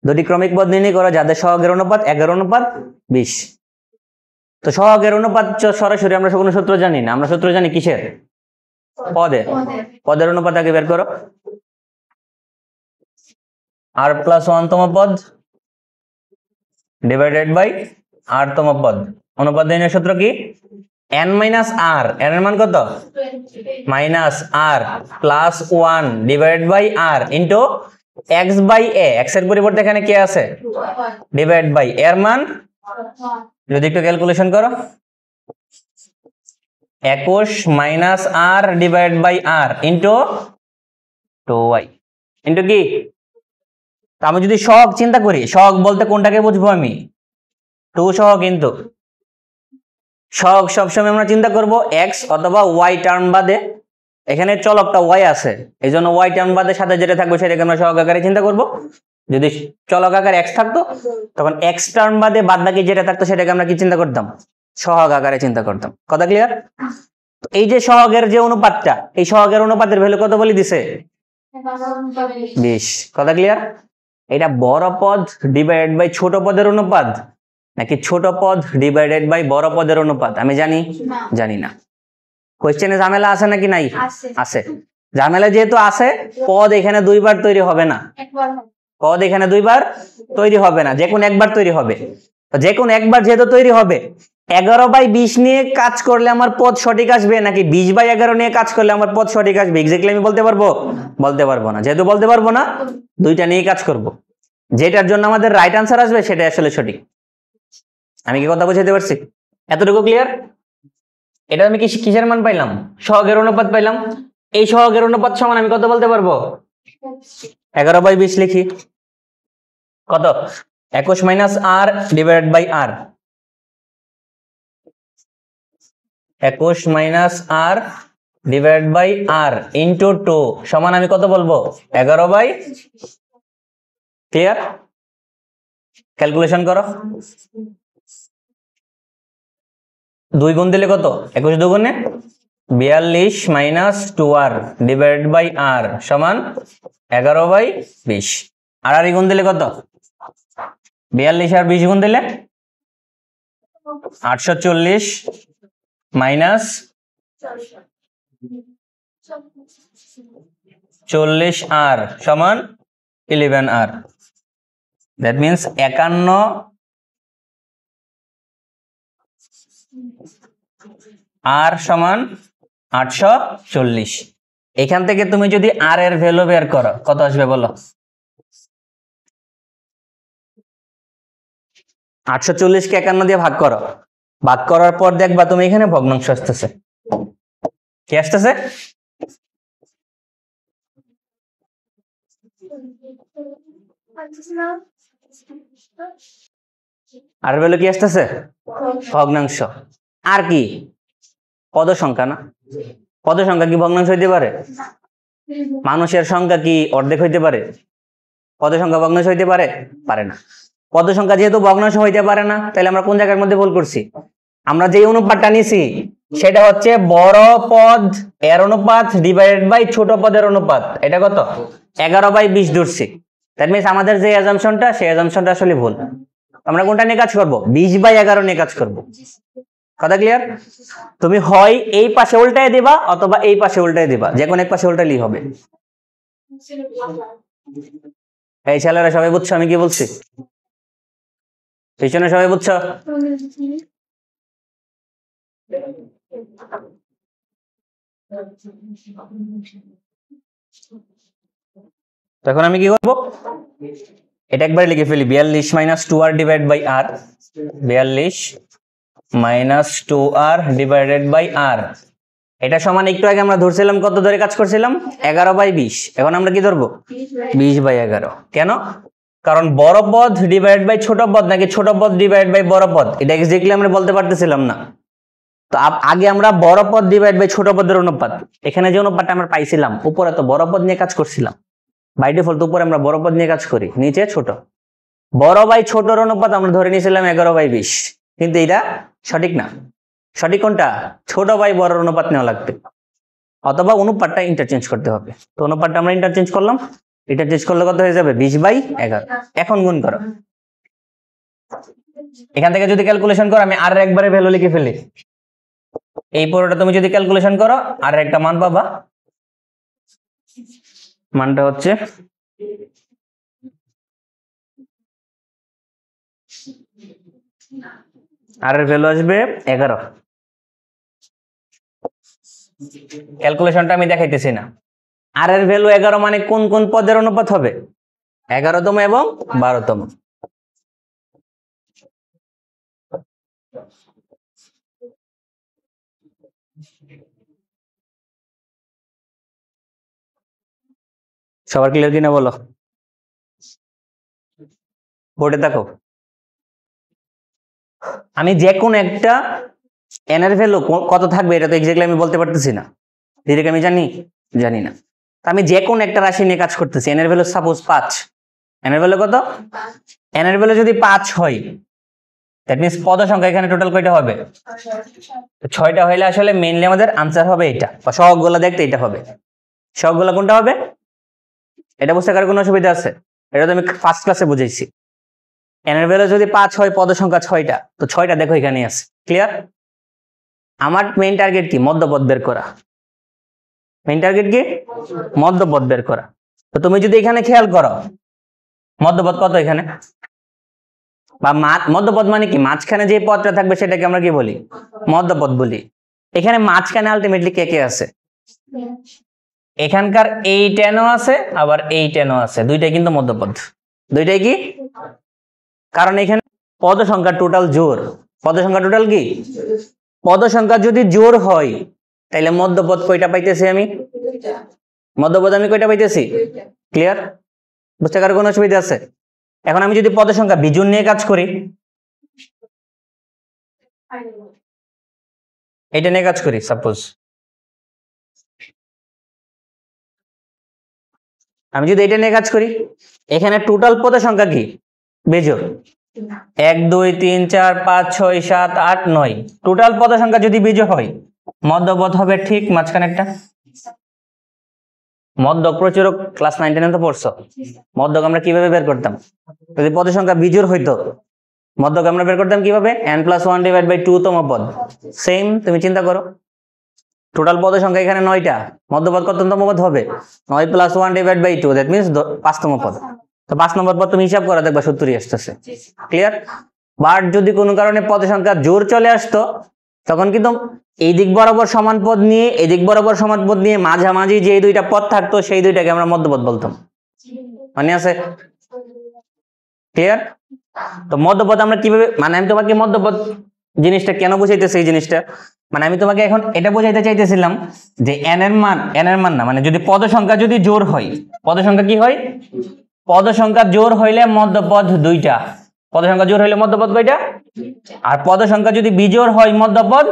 দুটি ক্রমিক পদ নির্ণয় করো যাদের সহগের অনুপাত 11:20। তো সহগের অনুপাত সরাসরি আমরা কোনো সূত্র জানি না, আমরা সূত্র জানি কিসের? পদের। পদের অনুপাত আগে বের করো। আর প্লাস 1 তম পদ ডিভাইডেড বাই আর তম পদ। অনুপাত নির্ণয়ের সূত্র কি? n মাইনাস আর, n এর মান কত? Minus r plus 1 divided by r into x by a, x এর পরিবর্তে এখানে কে আছে? ডিভাইড বাই এর মান, যদি একটু ক্যালকুলেশন করো, 21 minus R divide by r into 2y into কি? আমি যদি সহগ চিন্তা করি, সহগ বলতে কোনটাকে বুঝবো আমি? 2 সহ, কিন্তু সহগ সবসময় আমরা চিন্তা করব x অথবা y টার্ম বাদে। এখানে চলকটা y আছে, এই জন্য y টার্ম বাদে সাথে যেটা থাকবে সেটাকে আমরা সহগ আকারে চিন্তা করব। যদি চলক আকারে x থাকতো, তখন x টার্ম বাদে বাদ বাকি যেটা থাকতো সেটাকে আমরা কি চিন্তা করতাম? সহগ আকারে চিন্তা করতাম। কথা ক্লিয়ার? এই যে সহগের যে অনুপাতটা, এই সহগের অনুপাতের ভ্যালু কত বলে দিছে? 20। কথা ক্লিয়ার? এটা বড় পদ ডিভাইডেড বাই ছোট পদের অনুপাত নাকি ছোট পদ ডিভাইডেড বাই বড় পদের অনুপাত আমি জানি? জানি না। কোশ্চেনে ঝামেলা আছে নাকি নাই? আছে। ঝামেলা যেহেতু আছে, পদ এখানে দুইবার তৈরি হবে না। পদ এখানে দুইবার তৈরি হবে না, যে কোন একবার তৈরি হবে। যে কোন একবার যেহেতু তৈরি হবে, 11/20 নিয়ে কাজ করলে আমার পদ সঠিক আসবে নাকি 20/11 নিয়ে কাজ করলে আমার পদ সঠিক আসবে, এক্স্যাক্টলি আমি বলতে পারবো? বলতে পারবো না। যেহেতু বলতে পারবো না, দুইটা নিয়ে কাজ করব, যেটার জন্য আমাদের রাইট আনসার আসবে সেটা আসলে সঠিক। আমি কি কথা বুঝাতে পারছি? এতটুকু ক্লিয়ার? এটা আমি কিসের মান পাইলাম? সহগের অনুপাত পাইলাম। এই সহগের অনুপাত সমান আমি কত বলতে পারবো? 11/20 লিখি। কত? 21 minus R divided by r, 21 minus R divide by r into 2 সমান আমি কত বলবো? 11/। ক্লিয়ার? ক্যালকুলেশন করো। 2 গুণ দিলে কত? 21 দুগুণে 42 minus 2r divided by R সমান 11/20। আর গুণ দিলে কত? 42 আর 20 গুণ দিলে 840 মাইনাস 40r সমান 11r। দ্যাট মিনস 51 আর সমান 840। এখান থেকে তুমি যদি আর এর ভ্যালু বের করো, কত আসবে বলো? 840 কে 51 দিয়ে ভাগ করো, ভাগ করার পর দেখবা তুমি এখানে ভগ্নাংশ আসতেছে। কি আসতেছে? আর ভ্যালু কি আসতেছে? ভগ্নাংশ। আর কি? পদ সংখ্যা না? পদ সংখ্যা কি ভগ্নাংশ হইতে পারে? মানুষের সংখ্যা কি অর্ধেক হইতে পারে? পদ সংখ্যা ভগ্নাংশ হইতে পারে? পারে না। পদ সংখ্যা যেহেতু ভগ্নাংশ হইতে পারে না, তাহলে আমরা কোন জায়গার মধ্যে ভুল করছি? আমরা যে অনুপাতটা নিছি সেটা হচ্ছে বড় পদ এর অনুপাত ডিভাইডেড বাই ছোট পদের অনুপাত। এটা কত? 11/20 ধরছি। দ্যাট মিনস আমাদের যে অ্যাজাম্পশনটা, সেই অ্যাজাম্পশনটা আসলে ভুল। আমরা কোনটা নিয়ে কাজ করব? 20/11 নিয়ে কাজ করব। কথা ক্লিয়ার? তুমি হয় এই পাশে উল্টায় দিবা অথবা এই পাশে উল্টায় দিবা, যে কোনো এক পাশে উল্টালেই হবে। এই ছেলেরা সবাই বুঝছো আমি কি বলছি? পিছনে সবাই বুঝছো? তখন আমি কি করব, এটা একবার লিখে ফেলি, 42 minus 2r divide by r, 42 minus 2r divided by r, এটা সমান একটু আগে আমরা ধরছিলাম কত ধরে কাজ করছিলাম 11/20, এখন আমরা কি ধরবো 20/11। কেন? কারণ বড় পদ ডিভাইড বাই ছোট পদ নাকি ছোট পদ ডিভাইড বাই বড় পদ, এটা এক্স্যাক্টলি আমরা বলতে পারতেছিলাম না। তো আগে আমরা বড় পদ ডিভাইড বাই ছোট পদের অনুপাত, এখানে যে অনুপাতটা আমরা পাইছিলাম উপরে তো বড় পদ নিয়ে কাজ করছিলাম, বাই ডিফল্ট উপরে আমরা বড় পদ নিয়ে কাজ করি, নিচে ছোট। বড় বাই ছোটর অনুপাত আমরা ধরে নিয়েছিলাম 11/20, কিন্তু এটা সঠিক না। সঠিক কোনটা? ছোট বাই বড়র অনুপাত নেওয়া লাগবে, অথবা অনুপাতটা ইন্টারচেঞ্জ করতে হবে। তো অনুপাতটা আমরা ইন্টারচেঞ্জ করলাম, ইন্টারচেঞ্জ করলে কত হয়ে যাবে 20/11। এখন গুণ করো, এখান থেকে যদি ক্যালকুলেশন করো, আমি আর একবারে ভ্যালু লিখে ফেলি, এই পুরোটা তুমি যদি ক্যালকুলেশন করো আর একটা মান পাবা, মানটা হচ্ছে আর এর ভ্যালু আসবে 11। ক্যালকুলেশনটা আমি দেখাইতেছি না। আর এর ভ্যালু 11 মানে কোন কোন পদের অনুপাত হবে? 11তম এবং 12তম। সবার ক্লিয়ার কিনা বলো, বোর্ডে দেখো। আমি যে কোন একটা এন এর ভ্যালু কত থাকবে এটা তো এক্স্যাক্টলি আমি বলতে পারতেছি না, ডিরেক্ট আমি জানি না। আমি যে কোন একটা রাশি নিয়ে কাজ করতেছি, এন এর ভ্যালু সাপোজ 5, এন এর ভ্যালু কত? এন এর ভ্যালু যদি 5 হয়, দ্যাট মিন্স পদ সংখ্যা এখানে টোটাল কয়টা হবে? 6টা হইলে আসলে মেইনলি আমাদের আনসার হবে এটা, বা সহগগুলো দেখতে এটা হবে। সহগগুলো কোনটা হবে? এটা বুঝতে কার কোনো অসুবিধা আছে? এটা তো আমি ফার্স্ট ক্লাসে বুঝাইছি। এন এর ভ্যালু যদি 5 হয়, পদ সংখ্যা 6টা, তো 6টা দেখো এখানে আছে। ক্লিয়ার? আমার মেইন টার্গেট কি? মধ্যপদ বের করা। মেইন টার্গেট কি? মধ্যপদ বের করা। তো তুমি যদি এখানে খেয়াল করো, মধ্যপদ কত এখানে? বা মধ্যপদ মানে কি? মাঝখানে যে পদটা থাকবে সেটাকে আমরা কি বলি? মধ্যপদ বলি। এখানে মাঝখানে আলটিমেটলি কে কে আছে? এখানকার এই টেনও আছে, আবার এই টেনও আছে, দুইটাই কিন্তু মধ্যপদ। দুইটাই কি? কারণ এখানে পদ সংখ্যা টোটাল জোর, পদ সংখ্যা টোটাল কি? পদ সংখ্যা যদি জোর হয় তাহলে মধ্যপদ কয়টা পাইতেছি আমি? মধ্যপদ আমি কয়টা পাইতেছি? ক্লিয়ার? বুঝতে কার কোনো অসুবিধা আছে? এখন আমি যদি পদ সংখ্যা বিজোড় নিয়ে কাজ করি, এটা নিয়ে কাজ করি, সাপোজ আমি যদি এটা নিয়ে কাজ করি, এখানে টোটাল পদ সংখ্যা কি? বেজোড়। 1 2 3 4 5 6 7 8 9, টোটাল পদ সংখ্যা যদি বিজোড় হয়, মধ্যপদ হবে ঠিক মাঝখানে একটা। মধ্যক প্রচুরক ক্লাস 9 10 তো পড়ছো, মধ্যক আমরা কিভাবে বের করতাম? যদি পদ সংখ্যা বিজোড় হইতো, মধ্যক আমরা বের করতাম কিভাবে? n+1 ডিভাইড বাই 2 তম পদ। সেম, তুমি চিন্তা করো, টোটাল পদ সংখ্যা এখানে 9টা, মধ্যপদ কততম পদ হবে? 9 + 1 ডিভাইড বাই 2, দ্যাট মিন্স 5তম পদ। তো 5 নম্বর পদ তুমি হিসাব করে দেখবা 70 আসতেছে। ক্লিয়ার? বাট যদি কোনো কারণে পদ সংখ্যা জোর চলে আসতো, তখন কিন্তু এই দিক বরাবর সমান পদ নিয়ে, এই দিক বরাবর সমান পদ নিয়ে মাঝামাঝি যে দুইটা পদ থাকতো সেই দুইটাকে আমরা মধ্যপদ বলতাম। মানে আছে? ক্লিয়ার? তো মধ্যপদ আমরা কিভাবে, মানে আমি তোমাকে মধ্যপদ জিনিসটা কেন বুঝাইতেছি, এই জিনিসটা মানে আমি তোমাকে এখন এটা বোঝাইতে চাইতেছিলাম যে এন এর মান না, মানে যদি পদ সংখ্যা যদি জোর হয়, পদ সংখ্যা কি হয়? পদ সংখ্যা জোর হইলে মধ্যপদ দুইটা। পদ সংখ্যা জোর হইলে মধ্যপদ কয়টা? আর পদ সংখ্যা যদি বিজোড় হয়, মধ্যপদ।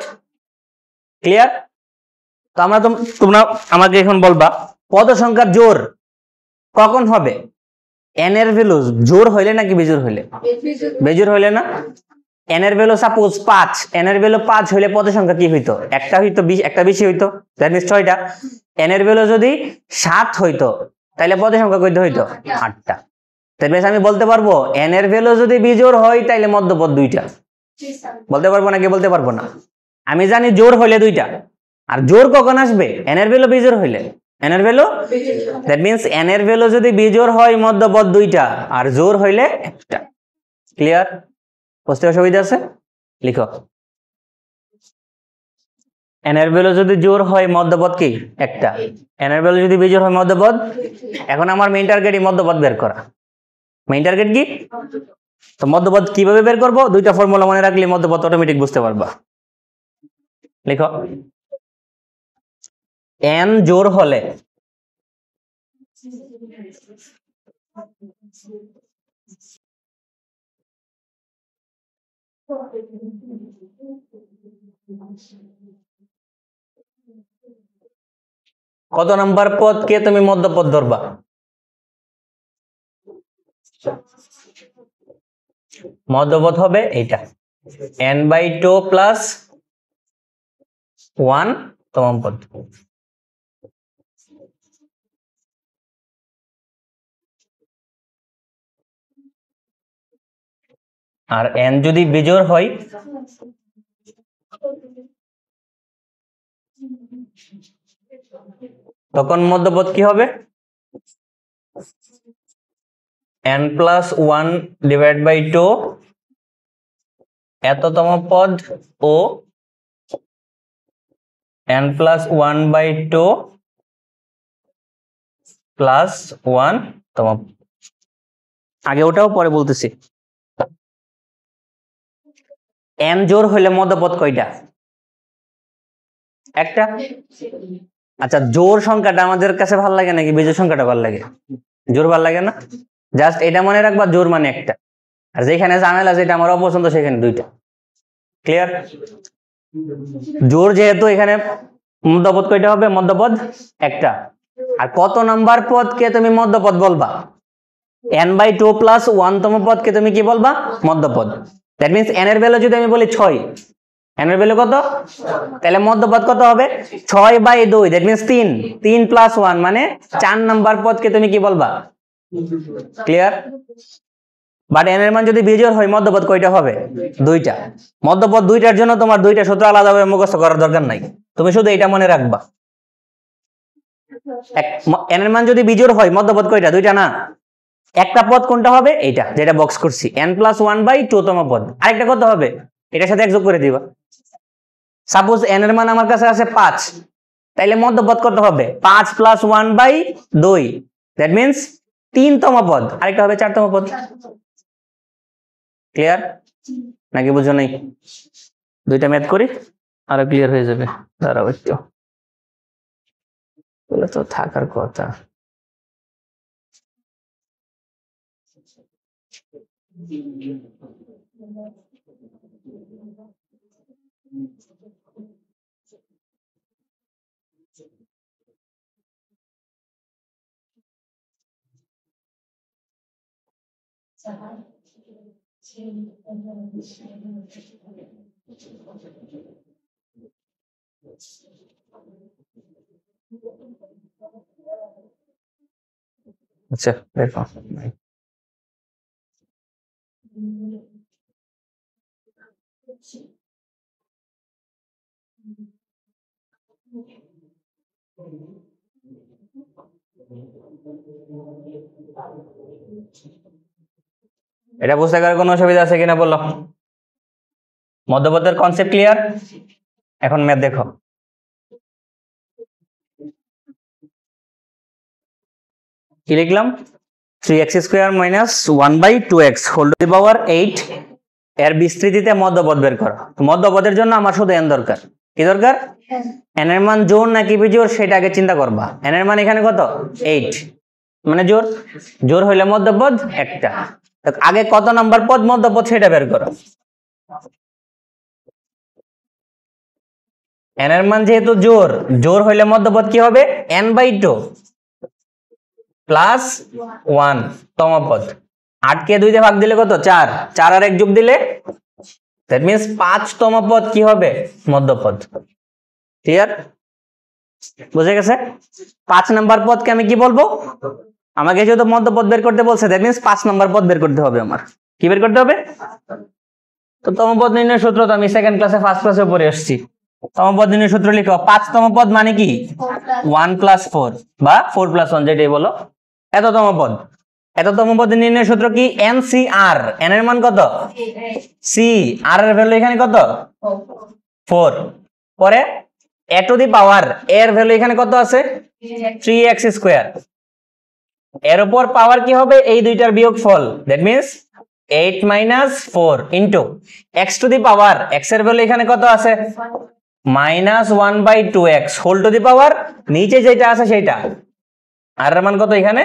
ক্লিয়ার? তো তোমরা আমাকে এখন বলবা পদ সংখ্যা জোর কখন হবে? এন এর ভ্যালু জোর হইলে নাকি বিজোড় হইলে? বিজোড় হইলে না? এন এর ভ্যালু সাপোজ 5, এন এর ভ্যালু 5 হইলে পদ সংখ্যা কি হইতো? একটা হইতো, একটা বেশি হইতো, দ্যাট মিন্স 6টা। এন এর ভ্যালু যদি 7 হইতো তাহলে পদ সংখ্যা কয়টা হইতো? 8টা। দ্যাট মিন্স আমি বলতে পারবো এন এর ভ্যালু যদি বিজোড় হয় তাহলে মধ্যপদ 2টা। বলতে পারবো নাকি বলতে পারবো না? আমি জানি জোর হইলে 2টা, আর জোর কখন আসবে? এন এর ভ্যালু বিজোড় হইলে। এন এর ভ্যালু, দ্যাট মিন্স এন এর ভ্যালু যদি বিজোড় হয় মধ্যপদ 2টা, আর জোর হইলে 1টা। ক্লিয়ার? বুঝতে অসুবিধা আছে? লিখো। n এর ভ্যালু যদি জোড় হয় মধ্যপদ কি একটা, n এর ভ্যালু যদি বিজোড় হয় মধ্যপদ। এখন আমার মেইন টার্গেট এই মধ্যপদ বের করা। মেইন টার্গেট কি? তো মধ্যপদ কিভাবে বের করব? দুইটা ফর্মুলা মনে রাখলে মধ্যপদ অটোমেটিক বুঝতে পারবা। লিখো, n জোড় হলে কত নাম্বার পদকে তুমি মধ্যপদ ধরবা? মধ্যপদ হবে এইটা n/2 প্লাস 1 তম পদ। আর n যদি বিজোড় হয় তখন মধ্যপদ কি হবে? n+1 ডিভাইড বাই 2 এততম পদ ও n+1/2 প্লাস 1 তম। আগে ওটাও পরে বলতেছি। n জোড় হইলে মধ্যপদ কয়টা? একটা। আচ্ছা, জোড় সংখ্যাটা আমাদের কাছে ভালো লাগে নাকি বিজোড় সংখ্যাটা ভালো লাগে? জোড় ভালো লাগে না? জাস্ট এটা মনে রাখবা, জোড় মানে একটা, আর যেখানে ঝামেলা যেটা আমার অপছন্দ সেখানে দুইটা। ক্লিয়ার? জোড় যেহেতু এখানে মধ্যপদ কয়টা হবে? মধ্যপদ একটা। আর কত নাম্বার পদকে তুমি মধ্যপদ বলবা? n/2 প্লাস 1 তম পদকে তুমি কি বলবা? মধ্যপদ। দ্যাট মিন্স n এর ভ্যালু যদি আমি বলি 6, n এর ভ্যালু কত? তাহলে মধ্যপদ কত হবে? 6/2, দ্যাট মিন্স 3 প্লাস 1 মানে 4 নাম্বার পদকে তুমি কি বলবা? ক্লিয়ার? বাট n এর মান যদি বিজোড় হয় মধ্যপদ কয়টা হবে? দুইটা। মধ্যপদ দুইটার জন্য তোমার দুইটা সূত্র আলাদাভাবে মুখস্থ করার দরকার নাই, তুমি শুধু এটা মনে রাখবা। n এর মান যদি বিজোড় হয় মধ্যপদ কয়টা? দুইটা না? একটা পদ কোনটা হবে? এইটা যেটা বক্স করছি, n+1/2 তম পদ। আরেকটা কত হবে? এটার সাথে এক যোগ করে দিবা। সাপোজ n এর মান আমার কাছে আছে 5, তাইলে মধ্যপদ কত হবে? 5 + 1/2, দ্যাট মিন্স 3 তম পদ। আরেকটা হবে 4 তম পদ। ক্লিয়ার নাকি বুঝো নাই? দুইটা ম্যাথ করি আরো ক্লিয়ার হয়ে যাবে। দাঁড়াও একটু, বলে তো থাকার কথা। আচ্ছা দেখো, এটা বুঝতে গেলে কোনো অসুবিধা আছে কিনা বলো? মধ্যপদের কনসেপ্ট ক্লিয়ার? এখন ম্যাথ দেখো। কি লিখলাম? 3x² - 1/2x whole to the পাওয়ার 8 এর বিস্তৃতিতে মধ্যপদ বের করো। মধ্যপদের জন্য আমার শুধু n দরকার। কি দরকার? n এর মান জোড় নাকি বিজোড় সেটা আগে চিন্তা করবা। n এর মান এখানে কত? 8, মানে জোড়। জোড় হইলে মধ্যপদ একটা। আগে কত নাম্বার পদ মধ্যপদ সেটা বের করো। n এর মান যেহেতু জোড়, জোড় হইলে মধ্যপদ কি হবে? n/2 প্লাস 1 তম পদ। 8 কে 2 দিয়ে ভাগ দিলে কত? 4, 4 আর 1 যোগ দিলে দ্যাট মিন্স 5 তম পদ কি হবে? মধ্যপদ। ক্লিয়ার? বুঝে গেছে? 5 নাম্বার পদকে আমি কি বলবো? আমাকে যেহেতু মধ্যপদ বের করতে বলছে, দ্যাট মিন্স 5 নাম্বার পদ বের করতে হবে আমার। কি বের করতে হবে? তো তম পদ নির্ণয় সূত্র তো আমি সেকেন্ড ক্লাসে ফার্স্ট ক্লাসে পড়ে আসছি। তম পদ নির্ণয় সূত্র লিখো। 5 তম পদ মানে কি? 1 + 4 বা 4 + 1 যেটাই বলো। এততম পদ। এততম পদ নির্ণয় সূত্র কি? NCR। n এর মান কত? c, r এর ভ্যালু এখানে কত? 4। পরে এ টু দি পাওয়ার এর ভ্যালু এখানে কত আছে 3x স্কয়ার, এর উপর পাওয়ার কি হবে এই দুইটার বিয়োগফল, that means 8 minus 4 into x to the power x এর ভ্যালু এখানে কত আছে minus 1/2x whole to the power নিচে যেটা আছে সেটা, আর এর মান কত এখানে,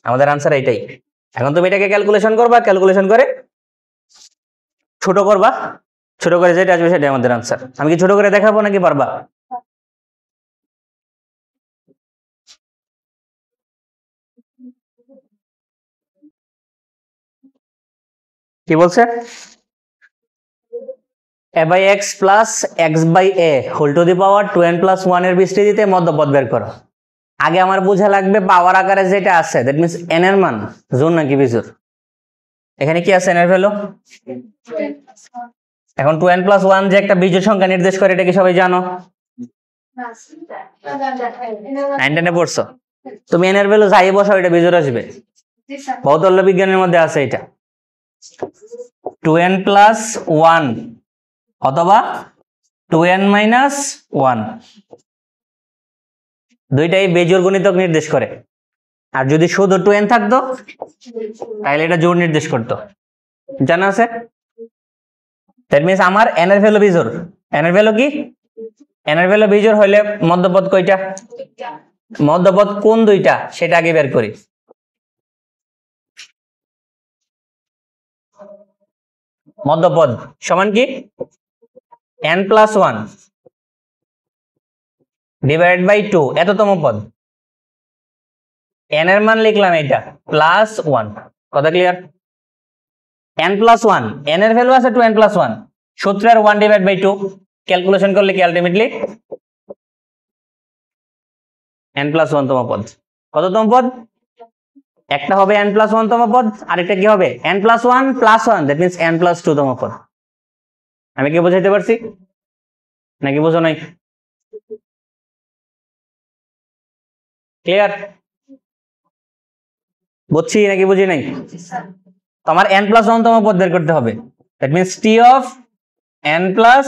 আমাদের আনসার এইটাই। এখন তুমি এটাকে ক্যালকুলেশন করবা, ক্যালকুলেশন করে ছোট করবা, ছোট করে যেটা আসবে সেটাই আমাদের আনসার। আমি কি ছোট করে দেখাবো নাকি পারবা? কি বলছে? a/x plus x/a whole to the power 2n plus 1 এর বিস্তৃতিতে মধ্যপদ বের করো। আগে আমার বোঝা লাগবে পাওয়ার আকারে যেটা আছে দ্যাট মিন্স n এর মান জোর নাকি বিজোর, এখানে কি আছে n এর ভ্যালু, এখন 2n প্লাস 1 যে একটা বিজোড় সংখ্যা নির্দেশ করে এটা কি সবাই জানো, 9 পড়ছো তুমি, n এর ভ্যালু যাই বসাও এটা বিজোড় আসবে, ভৌতল্য বিজ্ঞানের মধ্যে আছে এটা 2n প্লাস 1 অথবা 2n মাইনাস 1, দুইটাই বেজোড় গুণিতক নির্দেশ করে। আর যদি শুধু 2n থাকতো তাহলে এটা জোড় নির্দেশ করতো, জানা আছে? দ্যাট মিন্স আমার n এর ভ্যালু বিজোড়, n এর ভ্যালু কি, n এর ভ্যালু বিজোড় হইলে মধ্যপদ কয়টা, মধ্যপদ কোন দুইটা সেটা আগে বের করি। মধ্যপদ সমান কি n প্লাস 1 ডিভাইড বাই 2 এততম পদ, n এর মান লিখলাম এটা প্লাস 1, কথা ক্লিয়ার? n প্লাস 1, n এর ভ্যালু আছে 2n প্লাস 1, সূত্রের 1 ডিভাইড বাই 2 ক্যালকুলেশন করলে কি আলটিমেটলি n প্লাস 1 তম পদ, কততম পদ, একটা হবে n প্লাস 1 তম পদ, আরেকটা কি হবে n plus 1 plus 1 that means n plus 2 তম পদ। আমি কি বোঝাইতে পারছি নাকি বুঝো নাই? ক্লিয়ার? বুঝছি নাকি বুঝি নাই? তো আমার n প্লাস 1 তম পদ বের করতে হবে, that means t of n plus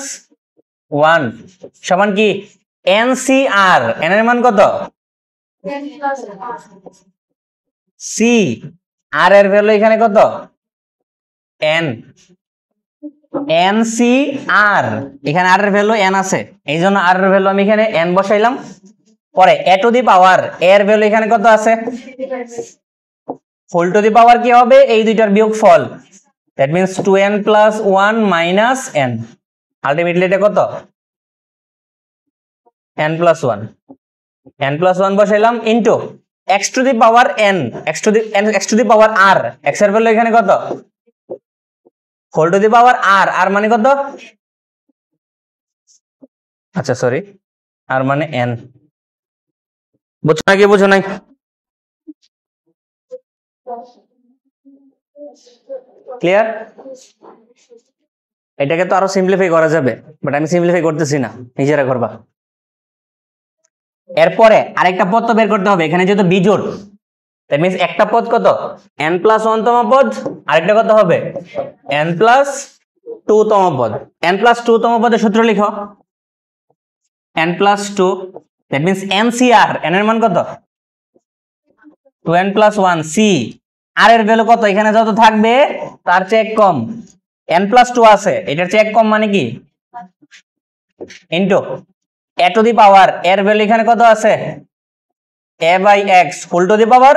1 সমান কি ncr, n এর মান কত c, r এর ভ্যালু এখানে কত n, ncr এখানে r এর ভ্যালু n আছে এই জন্য r এর ভ্যালু আমি এখানে n বসাইলাম। পরে a টু দি পাওয়ার এর ভ্যালু এখানে কত আছে হোল টু দি পাওয়ার কি হবে এই দুইটার বিয়োগফল, that means 2n plus 1 minus n, ultimately এটা কত n প্লাস 1, n প্লাস 1 বসাইলাম into x to the power n, x to the power r, x এর ভ্যালু এখানে কত whole to the power r, r মানে কত, আচ্ছা সরি r মানে n, বুঝছো নাকি বুঝো নাই? ক্লিয়ার? এটাকে তো আরো সিম্পলিফাই করা যাবে বাট আমি সিম্পলিফাই করতেছি না, নিজেরা করবা। এরপরে আরেকটা পদ তো বের করতে হবে, এখানে যেহেতু বিজোড় দ্যাট মিন্স একটা পদ কত n প্লাস 1 তম পদ, আরেকটা কত হবে n প্লাস 2 তম পদ, n প্লাস 2 তম পদের সূত্র লিখো n plus 2 that means ncr, n এর মান কত 2n প্লাস 1, c r এর ভ্যালু কত এখানে যত থাকবে তার চেয়ে এক কম, n প্লাস 2 আছে এটার চেয়ে এক কম মানে কি into a to the power এর ভ্যালু এখানে কত আছে a by x whole to the power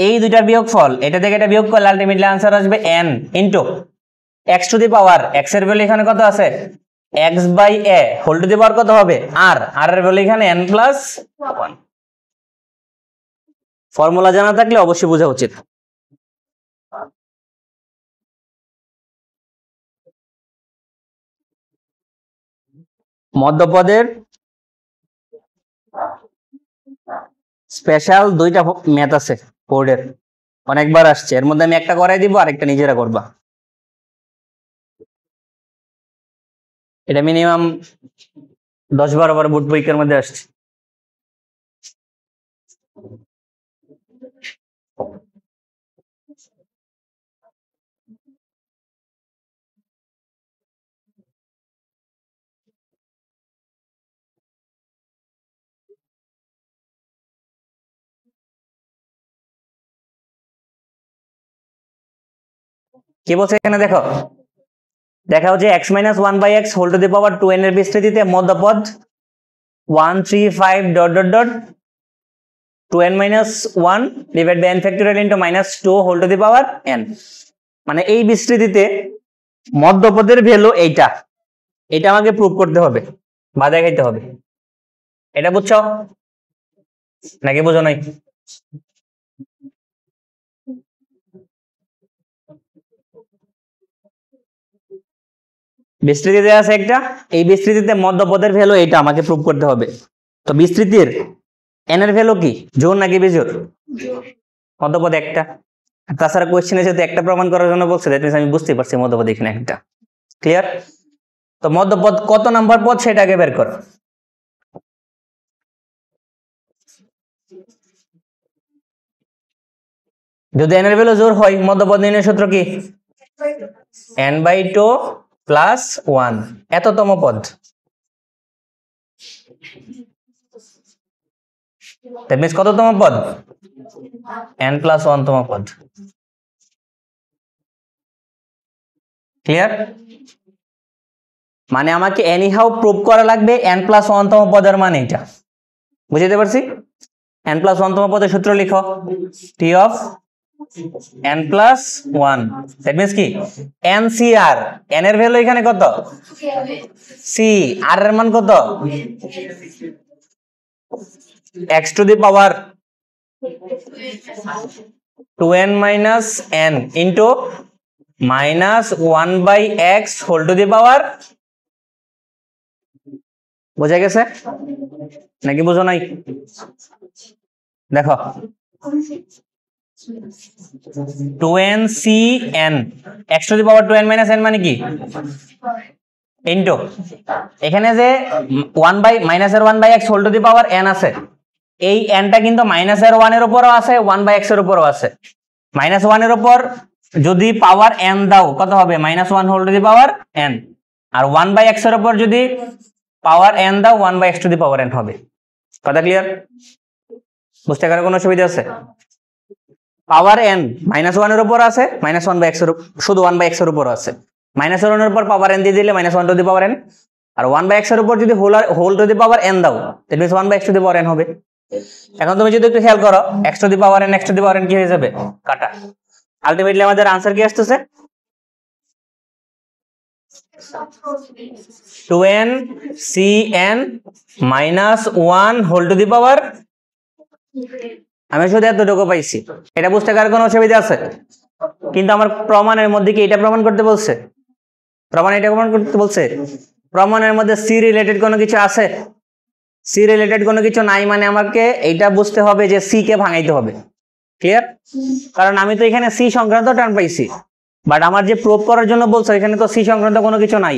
এই দুইটার বিয়োগফল, এটা থেকে এটা বিয়োগ করলে আলটিমেটলি आंसर আসবে n into x to the power x এর ভ্যালু এখানে কত আছে x by a whole to the power কত হবে r, r এর ভ্যালু এখানে n প্লাস 1। ফর্মুলা জানা থাকলে অবশ্যই বোঝা উচিত। মধ্যপদের স্পেশাল দুইটা ম্যাথ আছে বোর্ডের, অনেকবার আসছে, এর মধ্যে আমি একটা করাই দিব আরেকটা নিজেরা করবা। এটা মিনিমাম 10-12 বার বোর্ড পরীক্ষার মধ্যে আসছে। কি বলছে এখানে দেখো, দেখাও যে x minus one by x whole to the power 2n এর বিস্তৃতিতে মধ্যপদ 1 3 5 dot dot dot 2n minus 1 divide by n factorial into minus 2 whole to the power n। মানে এই বিস্তৃতিতে মধ্যপদের ভ্যালু এইটা, এটা আমাকে প্রুভ করতে হবে বা দেখাইতে হবে। এটা বুঝছো নাকি বুঝো নাই? বিস্তৃতিতে আছে একটা, এই বিস্তৃতিতে মধ্যপদের ভ্যালু এইটা আমাকে প্রুভ করতে হবে। তো বিস্তৃতির n এর ভ্যালু কি, জোড় নাকি বিজোড়? মধ্যপদ একটা। তাছাড়া কোশ্চেনে যেহেতু একটা প্রমাণ করার জন্য বলছে, দ্যাট মিন্স আমি বুঝতে পারছি মধ্যপদ এখানে একটা। ক্লিয়ার? তো মধ্যপদ কত নাম্বার পদ সেটা আগে বের করো। যদি n এর ভ্যালু জোড় হয়, মধ্যপদ নির্ণয়ের সূত্র কি? n/2 প্লাস 1 এততম পদ। দ্যাট মিন্স কততম পদ? n প্লাস 1 তম পদ। ক্লিয়ার? মানে আমাকে এনিহাউ প্রুভ করা লাগবে n প্লাস 1 তম পদের মান এইটা। বুঝতে পারছি? n প্লাস 1 তম পদের সূত্র লিখো, t of n plus 1, that means কি ncr, n এর ভ্যালু এখানে কত? c, r এর মান কত? x to the power 2n minus n into minus 1/x whole to the power. বোঝা গেছে নাকি বুঝো নাই? দেখো 2ncn x to the power 2n minus n মানে কি? ইন্টু এখানে যে 1/x whole to the power n আছে, এই nটা কিন্তু মাইনাসের 1 এর উপরও আছে, 1/x এর উপরও আছে। মাইনাস 1 এর উপর যদি পাওয়ার n দাও কত হবে? -1 whole to the power n। আর 1/x এর উপর যদি পাওয়ার n দাও 1/x to the power n হবে। কথা ক্লিয়ার? বুঝতে কারো কোনো অসুবিধা আছে? পাওয়ার n -1 এর উপর আছে, -1/x এর শুধু 1/x এর উপর আছে। -1 এর উপর পাওয়ার n দিয়ে দিলে -1 টু দি পাওয়ার n, আর 1/x এর উপর যদি whole to the power n দাও, that means 1/x to the power n হবে। এখন তুমি যদি একটু খেয়াল করো, x to the power n x to the power n কি হয়ে যাবে? কাটা। আলটিমেটলি আমাদের आंसर কি আসতেছে? 2ncn -1 হোল টু দি পাওয়ার। আমি শুধু এতটুকু পাইছি। এটা বুঝতে কার কোনো অসুবিধা আছে? কিন্তু আমার প্রমাণের মধ্যে কি এটা প্রমাণ করতে বলছে? প্রমাণ এটা প্রমাণ করতে বলছে? প্রমাণের মধ্যে সি রিলেটেড কোনো কিছু আছে? সি রিলেটেড কোনো কিছু নাই, মানে আমাকে এইটা বুঝতে হবে যে সি কে ভাঙাইতে হবে। ক্লিয়ার? কারণ আমি তো এখানে সি সংক্রান্ত টার্ম পাইছি, বাট আমার যে প্রুভ করার জন্য বলছে এখানে তো সি সংক্রান্ত কোনো কিছু নাই।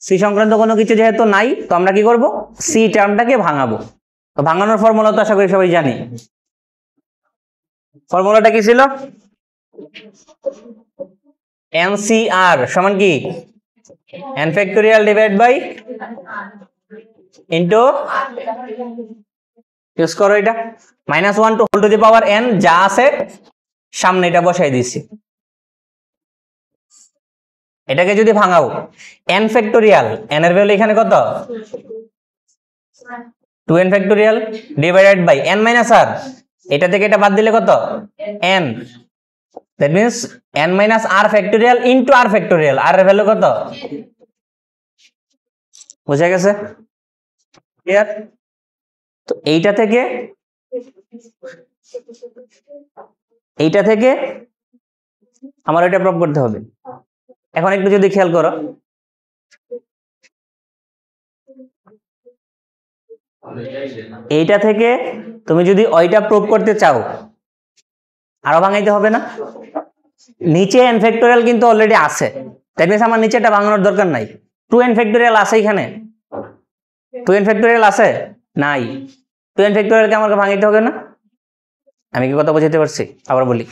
সি সংক্রান্ত কোনো কিছু যেহেতু নাই, তো আমরা কি করব? সি টার্মটাকে ভাঙাবো। তো ভাঙানোর ফর্মুলা তো আশা করি সবাই জানি। ফর্মুলাটা কি ছিল? ncr সমান কি n factorial divide by into use করো এটা -1 to whole to the power n যা আছে সামনে এটা বসাই দিছি। এটাকে যদি ভাঙাও n ফ্যাক্টোরিয়াল, n এর ভ্যালু এখানে কত? 2n factorial divided by n minus r, এটা থেকে এটা বাদ দিলে কত? n, that means n minus r factorial into r factorial. r এর ভ্যালু কত? বুঝা গেছে? ক্লিয়ার? তো এইটা থেকে আমার এটা প্রুভ করতে হবে। এখন একটু যদি খেয়াল করো, এইটা থেকে তুমি যদি ওইটা প্রুভ করতে চাও আরো ভাঙাইতে হবে না? নিচে n ফ্যাক্টোরিয়াল কিন্তু অলরেডি আছে, দ্যাট মিন্স আমার নিচেটা ভাঙানোর দরকার নাই। 2n ফ্যাক্টোরিয়াল আছে এখানে, 2n ফ্যাক্টোরিয়াল আছে নাই, 2n ফ্যাক্টোরিয়াল কে আমাকে ভাঙাইতে হবে না? আমি কি কথা বুঝাতে পারছি? আবার বলি,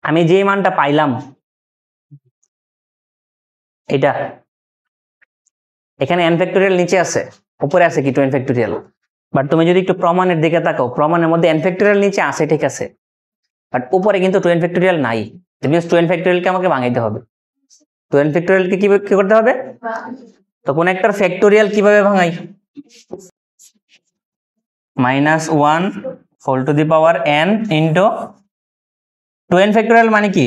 আমি যে মানটা পাইলাম এটা, এখানে n ফ্যাক্টোরিয়াল নিচে আছে, উপরে আছে কি 2n ফ্যাক্টোরিয়াল। বাট তুমি যদি একটু প্রমাণের দিকে তাকাও, প্রমাণের মধ্যে n ফ্যাক্টোরিয়াল নিচে আছে ঠিক আছে, বাট উপরে কিন্তু 2n ফ্যাক্টোরিয়াল নাই। মিনস 2n ফ্যাক্টোরিয়ালকে আমাকে ভাঙাইতে হবে। 2n ফ্যাক্টোরিয়ালকে কি করতে হবে? তো কোন একটার ফ্যাক্টোরিয়াল কিভাবে ভাঙাই? -1 whole to the power n into 2n factorial মানে কি?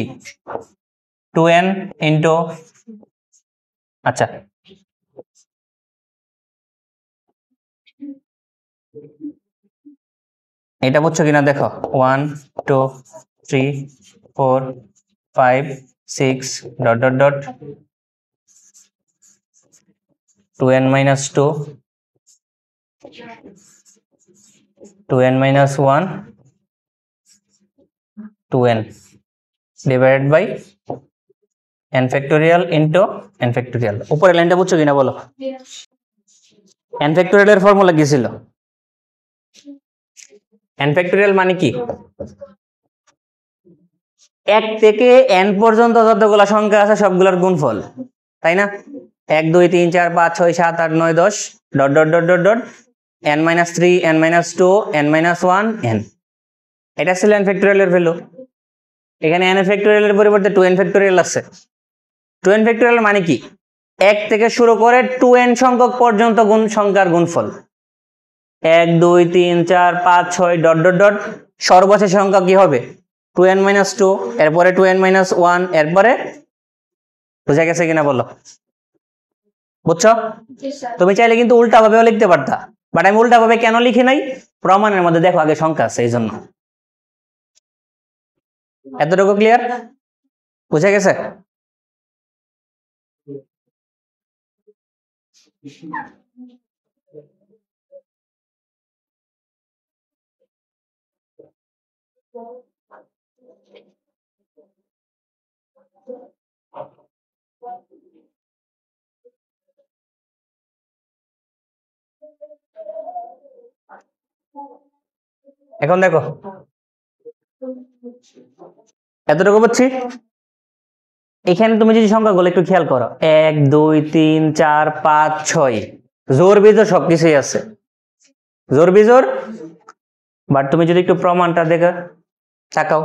2n ইন্টু, আচ্ছা এটা বুঝছো কিনা দেখো, 1 2 3 4 5 6 dot dot dot 2n minus 2 2n minus 1 2n divided by n factorial into n factorial। উপরে লাইনটা বুঝছো কিনা বলো? n factorial এর ফর্মুলা কি ছিল? n factorial মানে কি? 1 থেকে n পর্যন্ত যতগুলা সংখ্যা আছে সবগুলোর গুণফল, তাই না? 1 2 3 4 5 6 7 8 9 10 dot dot dot dot dot n minus 3 n minus 2 n minus 1 n। এটা ছিল n factorial এর ভ্যালু। এখানে n factorial এর পরিবর্তে 2n factorial আছে। 2n factorial মানে কি? 1 থেকে শুরু করে 2n সংখ্যক পর্যন্ত সংখ্যার গুণফল। 1 2 3 4 5 6 ডট ডট ডট সর্বশেষ সংখ্যা কি হবে? 2n minus 2, এরপরে 2n minus 1, এরপরে। বুঝা গেছে কিনা বলো? বুঝছো? তুমি চাইলে কিন্তু উল্টা ভাবেও লিখতে পারতা, বাট আমি উল্টা ভাবে কেন লিখি নাই? প্রমাণের মধ্যে দেখো আগে সংখ্যা আছে, এই জন্য। এতটুকু ক্লিয়ার? বুঝা গেছে? এখন দেখো এতটুকু বুঝছি। এখানে তুমি যদি সংখ্যাগুলো একটু খেয়াল করো, 1 2 3 4 5 6 জোর বিজোর সবকিছুই আছে, জোর বিজোর। বাট তুমি যদি একটু প্রমাণটা দেখো, তাকাও,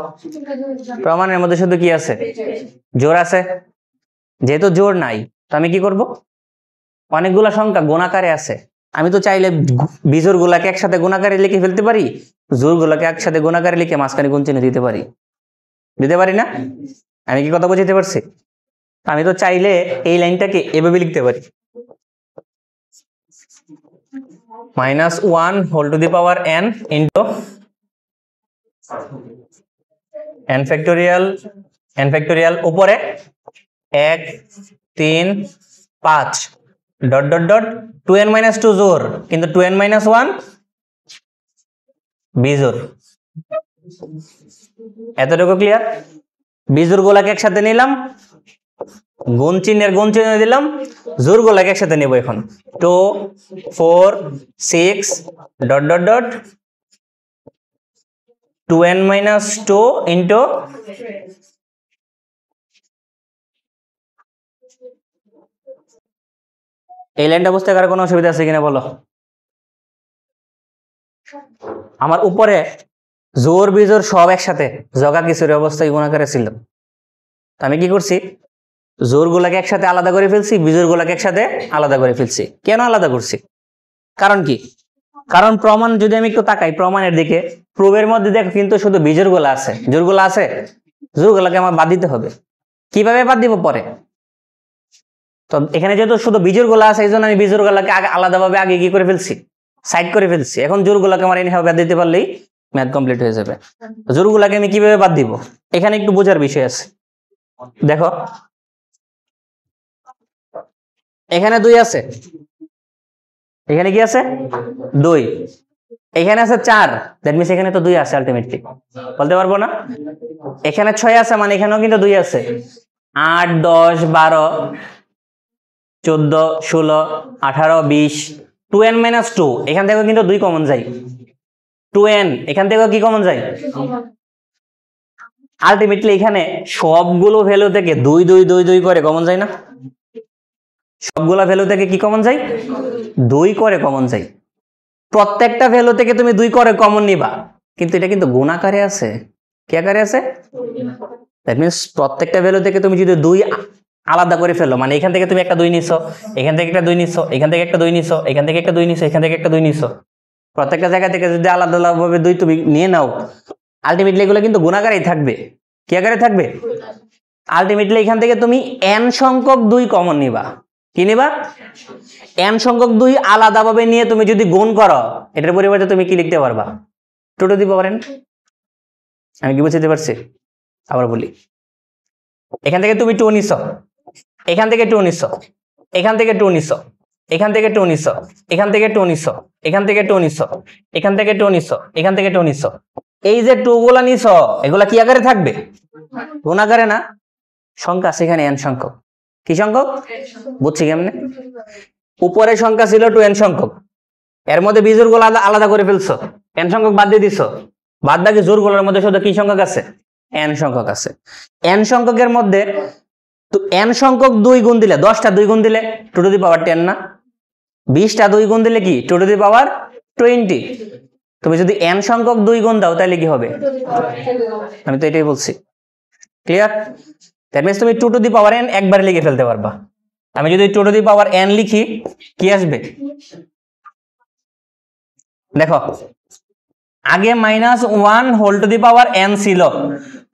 প্রমাণের মধ্যে শুধু কি আছে? জোর আছে। যেহেতু জোর নাই, তো আমি কি করব? অনেকগুলা সংখ্যা গুণাকারে আছে, আমি তো চাইলে বিজোর গুলাকে একসাথে গুণাকারে লিখে ফেলতে পারি, জোর গুলাকে একসাথে গুণাকারে লিখে মাঝখানে গুণ চিহ্ন দিতে পারি, দিতে পারি না? আমি কি কথা বুঝতে পারছি? আমি তো চাইলে এই লাইনটাকে এভাবে লিখতে পারি, -1 whole to the power n into n factorial উপরে 1 3 5 dot dot dot 2n minus 2 জোর, কিন্তু 2n minus 1 বিজোর। এতটুকু ক্লিয়ার? বিজোর গুলাকে একসাথে নিলাম, গুণ চিহ্নের গুণ চিহ্ন দিলাম, জোর গুলাকে একসাথে নেব। এখন 2 4 6 dot dot dot 2n minus 2 into এই লাইনটা বুঝতে কারো কোনো অসুবিধা আছে কিনা বলো? আমার উপরে জোর বিজোর সব একসাথে জগা কিছুর অবস্থায় গুণাকারে ছিল, আমি কি করছি? জোর গুলাকে একসাথে আলাদা করে ফেলছি, বিজোর গুলাকে একসাথে আলাদা করে ফেলছি। কেন আলাদা করছি? কারণ কি? কারণ প্রমাণ যদি আমি একটু তাকাই প্রমাণের দিকে, প্রুফের মধ্যে দেখো কিন্তু শুধু বিজোর গুলা আছে, জোর গুলা আছে। জোর গুলাকে আমার বাদ দিতে হবে। কিভাবে বাদ দিব পরে? তো এখানে যেহেতু শুধু বিজোর গুলা আছে, এই জন্য আমি বিজোর গুলাকে আলাদাভাবে আগে কি করে ফেলছি? সাইড করে ফেলছি। এখন জোর গুলাকে আমার এনে বাদ দিতে পারলেই ম্যাথ কমপ্লিট হয়ে যাবে। জোর গুলাকে আমি কিভাবে বাদ দিব? এখানে একটু বোঝার বিষয় আছে। দেখো এখানে 2 আছে, এখানে কি আছে? 2। এখানে আছে 4, দ্যাট মিনস এখানে তো 2 আছে আলটিমেটলি, বলতে পারবো না? এখানে 6 আছে, মানে এখানেও কিন্তু 2 আছে। 8 10 12 14 16 18 20 2n minus 2, এখান থেকে কিন্তু 2 কমন যায়। 2n এখান থেকে কি কমন যায়? আলটিমেটলি এখানে সবগুলো ভ্যালু থেকে 2 2 2 2 করে কমন যায় না? সবগুলা ভ্যালু থেকে কি কমন যায়? 2 করে কমন যায়। প্রত্যেকটা ভ্যালু থেকে তুমি 2 করে কমন নিবা, কিন্তু এটা কিন্তু গুণ আকারে আছে। কি আকারে আছে? দ্যাট মিনস প্রত্যেকটা ভ্যালু থেকে তুমি যদি 2 আলাদা করে ফেলো, মানে এখান থেকে তুমি একটা 2 নিছো, এখান থেকে একটা 2 নিছো, এখান থেকে একটা 2 নিছো, এখান থেকে একটা 2 নিছো, এখান থেকে একটা 2 নিছো, প্রত্যেকটা জায়গা থেকে যদি আলাদা আলাদাভাবে 2 তুমি নিয়ে নাও, আলটিমেটলি এগুলো কিন্তু গুণাকারেই থাকবে। কি আকারে থাকবে? আলটিমেটলি এখান থেকে তুমি n সংখ্যক 2 কমন নিবা। কি নিবা? n সংখ্যক 2 আলাদাভাবে নিয়ে তুমি যদি গুণ করো, এটার পরিবর্তে তুমি কি লিখতে পারবা? 2 টু দি পাওয়ার n। আমি কি বুঝতে পারছি? আবার বলি, এখান থেকে তুমি 2 নিছো, এখান থেকে 2 নিছো, এখান থেকে 2 নিছো, এখান থেকে 2 নিছো, এখান থেকে 2 নিছো, এখান থেকে 2 নিছো, এখান থেকে 2 নিছো, এখান থেকে 2 নিছো, এই যে 2 গুলা নিছো, এগুলা কি আকারে থাকবে? গুণ আকারে না? সংখ্যা আছে এখানে n সংখ্যক। কি সংখ্যক? বুঝছি কেমনে? উপরে সংখ্যা ছিল 2n সংখ্যক, এর মধ্যে বিজোড় গুলো আলাদা করে ফেলছো, n সংখ্যক বাদ দিয়ে দিছো, বাদ বাকি জোড় গুলোর মধ্যে শুধু কি সংখ্যক আছে? n সংখ্যক আছে। n সংখ্যকের মধ্যে তো n সংখ্যক 2 গুণ দিলে, 10টা 2 গুণ দিলে 2 টু দি পাওয়ার 10 না? 20টা 2 গুণ দিলে কি 2 টু দি পাওয়ার 20। তুমি যদি n সংখ্যক 2 গুণ দাও তাহলে কি হবে? আমি তো এটাই বলছি। ক্লিয়ার? দ্যাট মিন্স তুমি 2 টু দি পাওয়ার n একবারে লিখে ফেলতে পারবা। আমি যদি 2 টু দি পাওয়ার n লিখি, কি আসবে? দেখো, আগে -1 whole to the power n ছিল,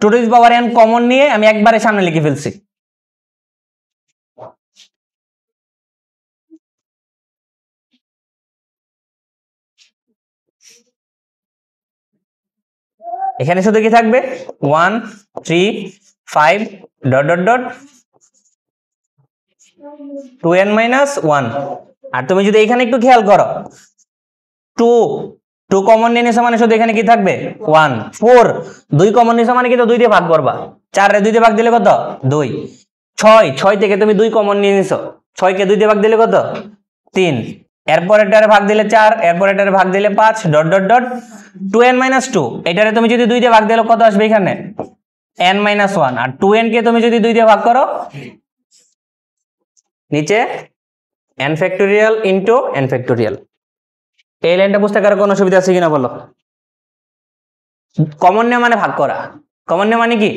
2 to the power n common নিয়ে আমি একবারে সামনে লিখে ফেলছি। এখানে শুধু কি থাকবে? 1 3 5 ডট ডট ডট 2n - 1। আর তুমি যদি এখানে একটু খেয়াল করো, 2 কমন নিয়ে নিছো মানে শুধু এখানে কি থাকবে? 1 4 2 কমন নিছো মানে কিন্তু 2 দিয়ে ভাগ করবা, 4 রে 2 দিয়ে ভাগ দিলে কত? 2 6 থেকে তুমি 2 কমন নিয়ে নিছো, 6 কে 2 দিয়ে ভাগ দিলে কত? 3 এরপর এটারে ভাগ দিলে 4, এরপর এটারে ভাগ দিলে 5 ডট ডট ডট 2n - 2। এটারে তুমি যদি 2 দিয়ে ভাগ দিলে কত আসবে এখানে? n - 1। আর 2n কে তুমি যদি 2 দিয়ে ভাগ করো, নিচে n factorial into n factorial. এই লাইনটা বুঝতে কারো কোনো অসুবিধা আছে কিনা বলো? কমন নেওয়া মানে ভাগ করা। কমন নেওয়া মানে কি?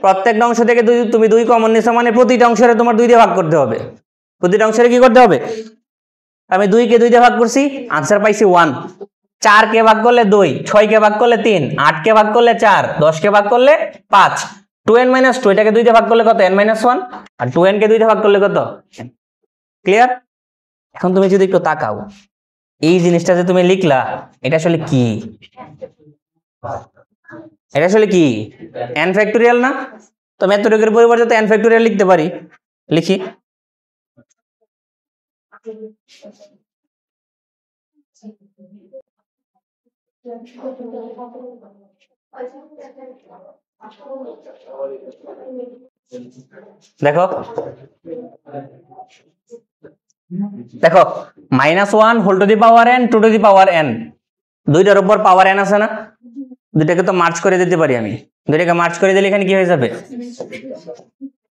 প্রত্যেকটা অংশ থেকে তুমি 2 কমন নিছো মানে প্রতিটা অংশে তোমার 2 দিয়ে ভাগ করতে হবে। প্রতিটা অংশে কি করতে হবে? আমি 2 কে 2 দিয়ে ভাগ করছি, আনসার পাইছি 1। 4 কে ভাগ করলে 2, 6 কে ভাগ করলে 3, 8 কে ভাগ করলে 4, 10 কে ভাগ করলে 5, 2n - 2 এটাকে 2 দিয়ে ভাগ করলে কত? n - 1। আর 2n কে 2 দিয়ে ভাগ করলে কত? ক্লিয়ার? এখন তুমি যদি একটু তাকাও, এই জিনিসটা যে তুমি লিখলা, এটা আসলে কি? এটা আসলে কি? n ফ্যাক্টোরিয়াল না? তো ম্যাথমেটিকের পরিবর্তে তো n ফ্যাক্টোরিয়াল লিখতে পারি। লিখি, দেখো দেখো -1 whole to the power n 2 to the power n, দুইটার উপর পাওয়ার n আছে না? দুইটাকে তো মার্জ করে দিতে পারি আমি। দুইটাকে মার্জ করে দিলে এখানে কি হয়ে যাবে?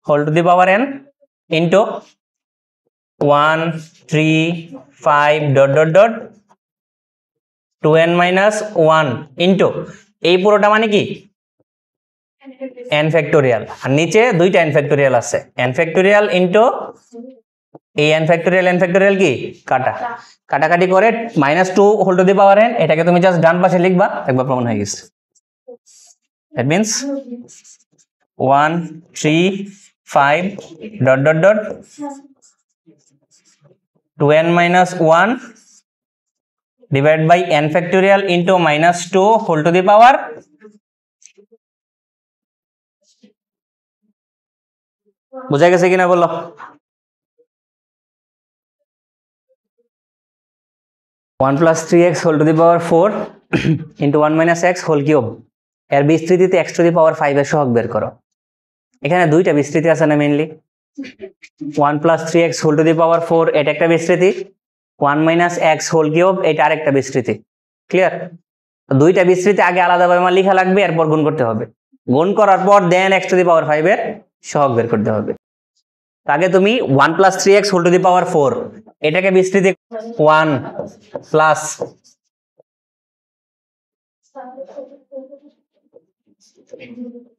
Whole to the power n into 1 3 5 dot dot dot 2n - 1 into এই পুরোটা মানে কি? n factorial. আর নিচে দুইটা n ফ্যাক্টোরিয়াল আছে, n ফ্যাক্টোরিয়াল ইনটু এই n ফ্যাক্টোরিয়াল কি? কাটা, কাটাকাটি করে -2 whole to the power n, এটাকে তুমি জাস্ট ডান পাশে লিখবা, একবার প্রমাণ হয়ে গেছে। That means 1 3 5 dot dot dot 2n - 1 divided by n factorial into -2 whole to the power বুঝা গেছে কিনা বলো? One plus 3x whole to the power 4 into 1 - x whole cube, এর বিস্তৃতিতে x টু দি পাওয়ার 5 এর সহগ বের করো। এখানে দুইটা বিস্তৃতি আছে না mainly? 1 plus 3x whole to the power 4 এটা একটা বিস্তৃতি, 1 - x হোল কিউব এটা আরেকটা বিস্তৃতি। ক্লিয়ার? দুইটা বিস্তৃতি আগে আলাদাভাবে আমার লেখা লাগবে, এরপর গুণ করতে হবে। গুণ করার পর দেন x টু দি পাওয়ার 5 এর সহগ বের করতে হবে। আগে তুমি 1 plus 3x whole to the power 4 এটাকে বিস্তৃতি 1 plus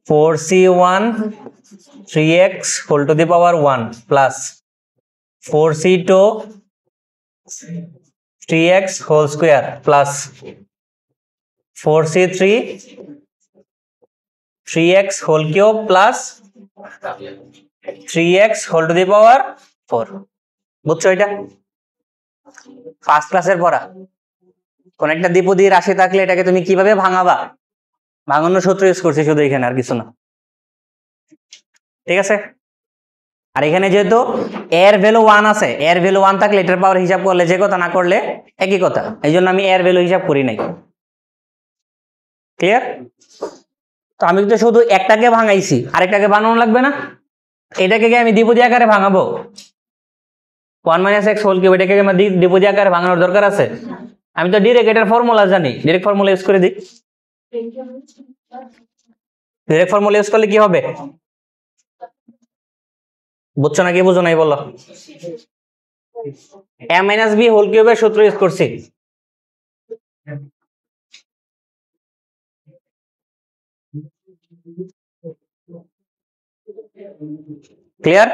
4c1 3x whole to the power 1 plus 4c2 3x whole square plus 4c3 3x whole cube plus 3x whole to the power 4 বুঝছো এটা ফার্স্ট ক্লাসের পড়া কোন একটা দ্বিপদী রাশি থাকলে এটাকে তুমি কিভাবে ভাঙাবা ভাঙানোর সূত্র ইউজ করছি শুধু এখানে আর কিছু না ঠিক আছে আর এখানে যেহেতু এর ভ্যালু 1 আছে এর ভ্যালু 1 থাকলে এটার পাওয়ার হিসাব করলে যে কথা না করলে একই কথা এইজন্য আমি এর ভ্যালু হিসাব করি নাই ক্লিয়ার তো আমি তো শুধু একটাকে ভাঙাইছি আরেকটাকে বানানো লাগবে না এটাকে কি আমি দ্বিপদী আকারে ভাঙাবো 1 - x হোল কিউব এটাকে আমি দ্বিপদী আকারে ভাঙানোর দরকার আছে আমি তো ডাইরেক্ট এটার ফর্মুলা জানি ডাইরেক্ট ফর্মুলা ইউজ করে দিই ডাইরেক্ট ফর্মুলা ইউজ করলে কি হবে বুঝছো না কি বুঝো নাই বলো a - b হোল কিউবের সূত্র ইউজ করছি ক্লিয়ার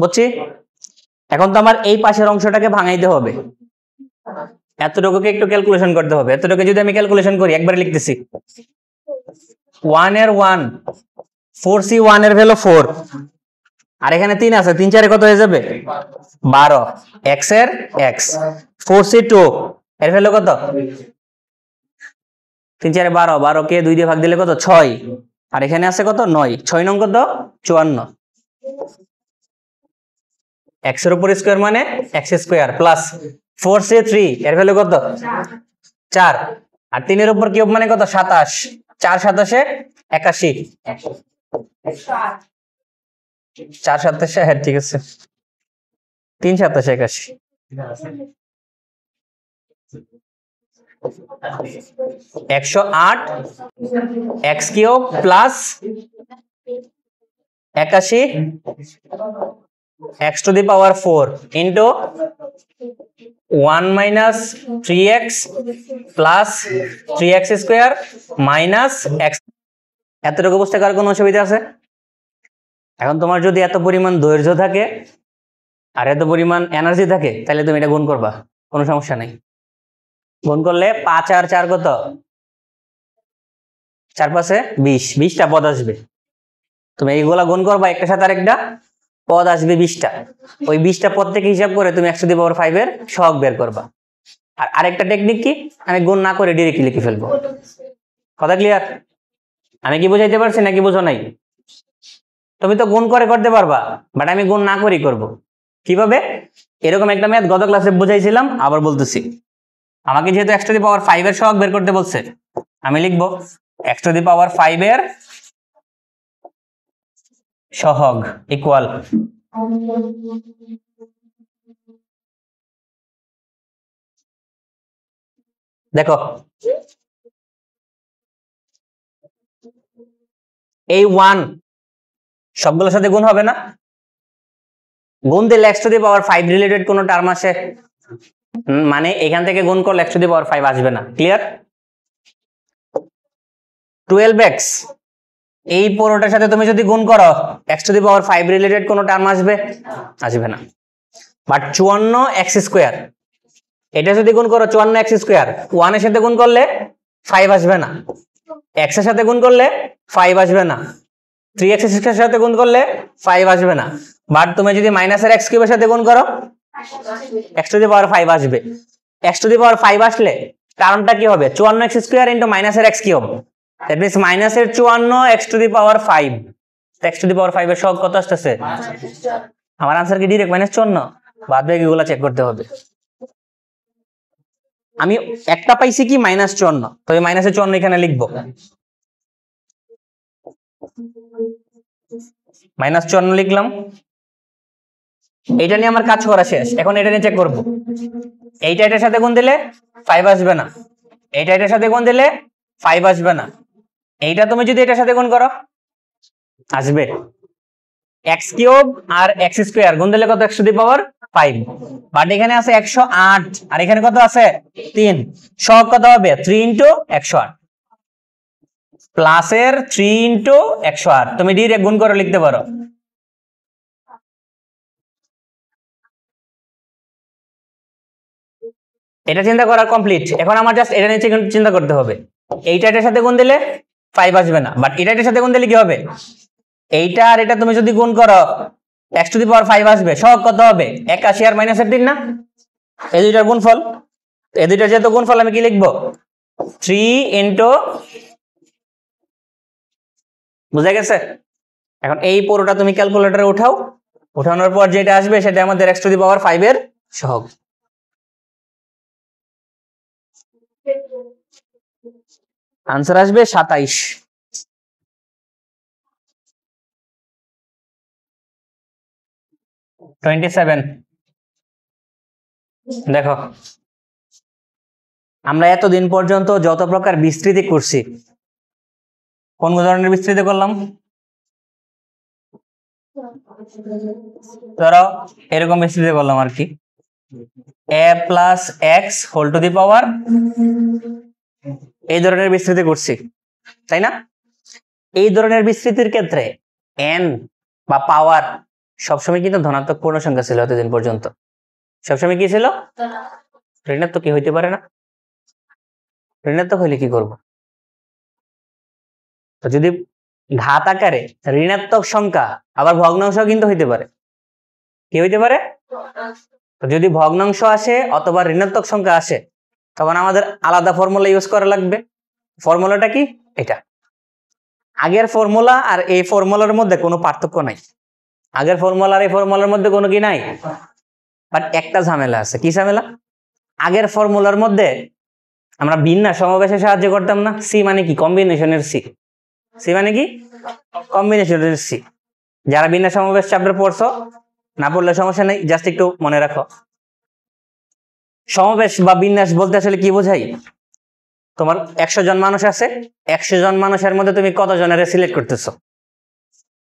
বুঝছি এখন তো আমার এই পাশের অংশটাকে ভাঙাইতে হবে এতটুকুকে একটু ক্যালকুলেশন করতে হবে এতটুকু যদি আমি ক্যালকুলেশন করি একবারে লিখতেছি 1 এর 1 4c1 এর ভ্যালু 4 আর এখানে 3 আছে 3 4 কত হয়ে যাবে 12 x এর x 4c2 এর ভ্যালু কত 3 4 12 12 কে 2 দিয়ে ভাগ দিলে কত 6 আর এখানে আছে কত 9 6 নং কত 54 x এর উপর স্কয়ার মানে x স্কয়ার প্লাস 4c3 এর ভ্যালু কত 4 আর 3 এর উপর কিউব মানে কত 27 4 27 81 4 27 হ্যাঁ ঠিক আছে 3 27 81 108 x cube plus 81 x to the power 4 into 1 minus 3x plus 3x square minus x এতটুকু বুঝতে কার কোনো অসুবিধা আছে এখন তোমার যদি এত পরিমাণ ধৈর্য থাকে আর এত পরিমাণ এনার্জি থাকে তাহলে তুমি এটা গুণ করবা কোনো সমস্যা নাই গুণ করলে 5 আর 4 কত 4 5 20 20টা পদ আসবে তুমি এইগুলা গুণ করবা একটা সাথে আরেকটা পদ আসবে 20টা ওই 20টা পদ থেকে হিসাব করে তুমি 1 to the power 5 এর সহগ বের করবা আর আরেকটা টেকনিক কি আমি গুণ না করে ডাইরেক্টলি লিখে ফেলবো কথা ক্লিয়ার আমি কি বুঝাইতে পারছি নাকি বুঝো নাই তুমি তো গুণ করে করতে পারবা বাট আমি গুণ না করেই করব কিভাবে এরকম একটা ম্যাথ গত ক্লাসে বুঝাইছিলাম আবার বলতেছি আমাকে যেহেতু x to the power 5 এর সহগ বের করতে বলছে আমি লিখব x to the power 5 এর সহগ ইকুয়াল দেখো এই 1 সবগুলোর সাথে গুণ হবে না গুণ দিলে x to the power 5 related কোন টার্ম আসে মানে এখান থেকে গুণ করলে x to the power 5 আসবে না ক্লিয়ার 12x এই পুরোটার সাথে তুমি যদি গুণ করো x to the power 5 related কোন টার্ম আসবে আসবে না বাট 54x স্কয়ার এটা যদি গুণ করো 54x স্কয়ার 1 এর সাথে গুণ করলে 5 আসবে না x এর সাথে গুণ করলে 5 আসবে না 3x এর সাথে গুণ করলে 5 আসবে না বাট তুমি যদি মাইনাসের x কিউবের সাথে গুণ করো x to the power 5 আসবে x to the power 5 আসলে কারণটা কি হবে 54x স্কয়ার ইনটু মাইনাসের x কিউব দ্যাট মিন্স মাইনাসের 54 x to the power 5 x to the power 5 এর সহগ কত আসছে আমার आंसर কি ডাইরেক্ট -54 বাদ বাকি এগুলা চেক করতে হবে আমি একটা পাইছি কি -54 তবে -54 এখানে লিখব -54 লিখলাম এইটা নিয়ে আমার কাজ করা শেষ এখন এটা নিয়ে চেক করব এইটা এটার সাথে গুণ দিলে 5 আসবে না এইটা এটার সাথে গুণ দিলে 5 আসবে না এইটা তুমি যদি এটার সাথে গুণ করো আসবে x কিউব আর x স্কয়ার গুণ দিলে কত x to the power 5 but এখানে আছে 108 আর এখানে কত আছে 3 সহগ কত হবে 3 * 108 প্লাসের 3 ইন্টু 108 তুমি ডিরেক্ট গুণ করে লিখতে পারো। এটা চিন্তা করা কমপ্লিট। এখন আমার জাস্ট এটা নিয়ে চিন্তা করতে হবে। এইটা এটার সাথে গুণ দিলে 5 আসবে না, বাট এটা এটার সাথে গুণ দিলে কি হবে? এইটা আর এটা তুমি যদি গুণ করো x টু দি পাওয়ার 5 আসবে। সহগ কত হবে? 81 আর মাইনাসের 3 না? এই দুইটার গুণফল। এই দুইটার যেহেতু গুণফল আমি কি লিখবো? 3 ইন্টু, বুঝা গেছে? এখন এই পুরোটা তুমি ক্যালকুলেটরে উঠাও, উঠানোর পর যেটা আসবে সেটা আমাদের x টু দি পাওয়ার 5 এর সহগ। আনসার আসবে 27। দেখো, আমরা এতদিন পর্যন্ত যত প্রকার বিস্তৃতি করছি, কোন ধরনের বিস্তৃতি করলাম? ধরো এরকম বিস্তৃতি করলাম আর কি, a plus x whole to the power, এই ধরনের বিস্তৃতি করছি, তাই না? এই ধরনের বিস্তৃতির ক্ষেত্রে n বা পাওয়ার সবসময় কিন্তু ধনাত্মক পূর্ণ সংখ্যা ছিল এতদিন পর্যন্ত। সবসময় কি ছিল? ঋণাত্মক কি হইতে পারে না? ঋণাত্মক হইলে কি করব? তো যদি ঘাত আকারে ঋণাত্মক সংখ্যা, আবার ভগ্নাংশ কিন্তু হইতে পারে। কি হইতে পারে? তো যদি ভগ্নাংশ আসে অথবা ঋণাত্মক সংখ্যা আসে, তখন আমাদের আলাদা ফর্মুলা ইউজ করা লাগবে। ফর্মুলাটা কি? এটা। আগের ফর্মুলা আর এই ফর্মুলার মধ্যে কোনো পার্থক্য নাই। আগের ফর্মুলা আর এই ফর্মুলার মধ্যে কোনো কি নাই, বাট একটা ঝামেলা আছে। কি ঝামেলা? আগের ফর্মুলার মধ্যে আমরা বিন্যাস সমাবেশে সাহায্য করতাম না। সি মানে কি? কম্বিনেশনের সি। সি মানে কি? কম্বিনেশনের সি। যারা বিন্যাস সমাবেশ চ্যাপ্টার পড়ছো, না পড়লে সমস্যা নেই, জাস্ট একটু মনে রাখো। সমাবেশ বা বিন্যাস বলতে আসলে কি বোঝাই? তোমার 100 জন মানুষ আছে, 100 জন মানুষের মধ্যে তুমি কত জনের সিলেক্ট করতেছো?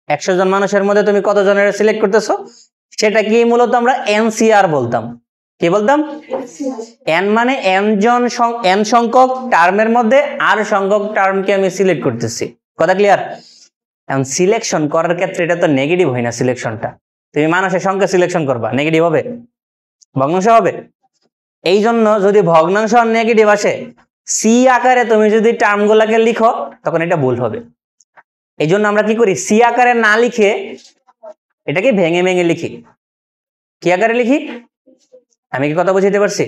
100 জন মানুষের মধ্যে তুমি কত জনের সিলেক্ট করতেছো, সেটা কি মূলত আমরা এনসিআর বলতাম। কি বলতাম? এন মানে এন সংখ্যক টার্মের মধ্যে আর সংখ্যক টার্মকে আমি সিলেক্ট করতেছি। কথা ক্লিয়ার? এখন সিলেকশন করার ক্ষেত্রে এটা তো নেগেটিভ হয় না। সিলেকশনটা তুমি মানুষের সংখ্যা সিলেকশন করবা, নেগেটিভ হবে? ভগ্নাংশ হবে? এই জন্য যদি ভগ্নাংশ আর নেগেটিভ আসে, সি আকারে তুমি যদি টার্মগুলোকে লিখো, তখন এটা ভুল হবে। এই জন্য আমরা কি করি? সি আকারে না লিখে এটাকে ভেঙে ভেঙে লিখি। কি আকারে লিখি? আমি কি কথা বুঝাইতে পারছি?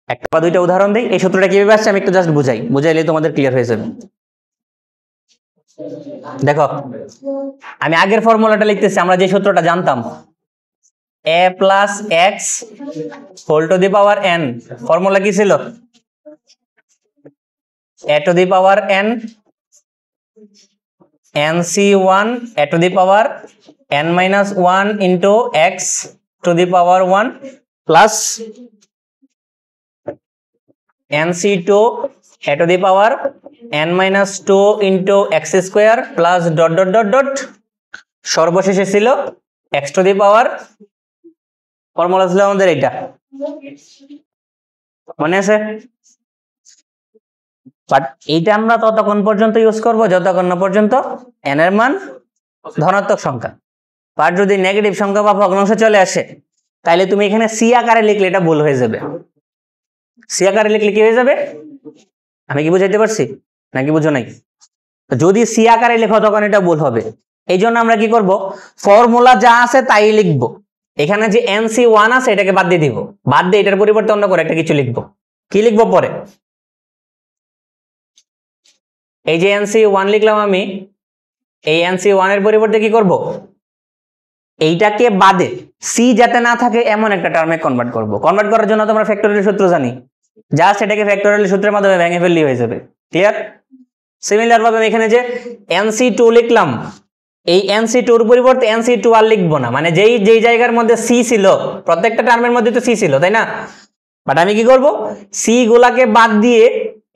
একটা বা দুইটা উদাহরণ দিই। এই সূত্রটা কিভাবে আসছে আমি একটু জাস্ট বুঝাইলে তোমাদের ক্লিয়ার হয়ে যাবে। দেখো, আমি আগের ফর্মুলাটা লিখতেছি। আমরা যে সূত্রটা জানতাম, a plus x whole to the power n, formula কি ছিল? a to the power n nc1 a to the power n minus 1 into x to the power 1 plus nc2 a to the power n minus 2 into x square plus dot dot dot dot, সর্বশেষে ছিল x to the power, formula ছিল আমাদের এটা, মনে আছে? But এইটা আমরা ততক্ষণ পর্যন্ত ইউজ করব যতক্ষণ না পর্যন্ত n এর মান ধনাত্মক সংখ্যা। বাট যদি নেগেটিভ সংখ্যা বা ভগ্নাংশ চলে আসে, তাহলে তুমি এখানে সি আকারে লিখলে এটা ভুল হয়ে যাবে। সি আকারে লিখলে কি হয়ে যাবে? আমি কি বুঝাইতে পারছি নাকি বুঝো নাই? যদি সি আকারে লেখো তখন এটা ভুল হবে। এই জন্য আমরা কি করব? ফর্মুলা যা আছে তাই লিখব। এখানে যে nc1 আছে এটাকে বাদ দিয়ে দিব, বাদ দিয়ে এটার পরিবর্তে অন্য করে একটা কিছু লিখবো। কি লিখবো পরে? এই যে nc1 লিখলাম আমি, এই nc1 এর পরিবর্তে কি করব? এইটাকে বাদে সি যাতে না থাকে এমন একটা টার্মে কনভার্ট করব। কনভার্ট করার জন্য তোমরা ফ্যাক্টরিয়াল সূত্র জানি, জাস্ট এটাকে ফ্যাক্টরিয়াল সূত্রের মাধ্যমে ভেঙে ফেললেই হয়ে যাবে। ক্লিয়ার? সিমিলার ভাবে এখানে যে nc2 লিখলাম, এই nc2 এর পরিবর্তে nc2 আর লিখবো না। মানে যেই জায়গার মধ্যে সি ছিল, প্রত্যেকটা টার্মের মধ্যে তো সি ছিল, তাই না? বাট আমি কি করব? সি গুলাকে বাদ দিয়ে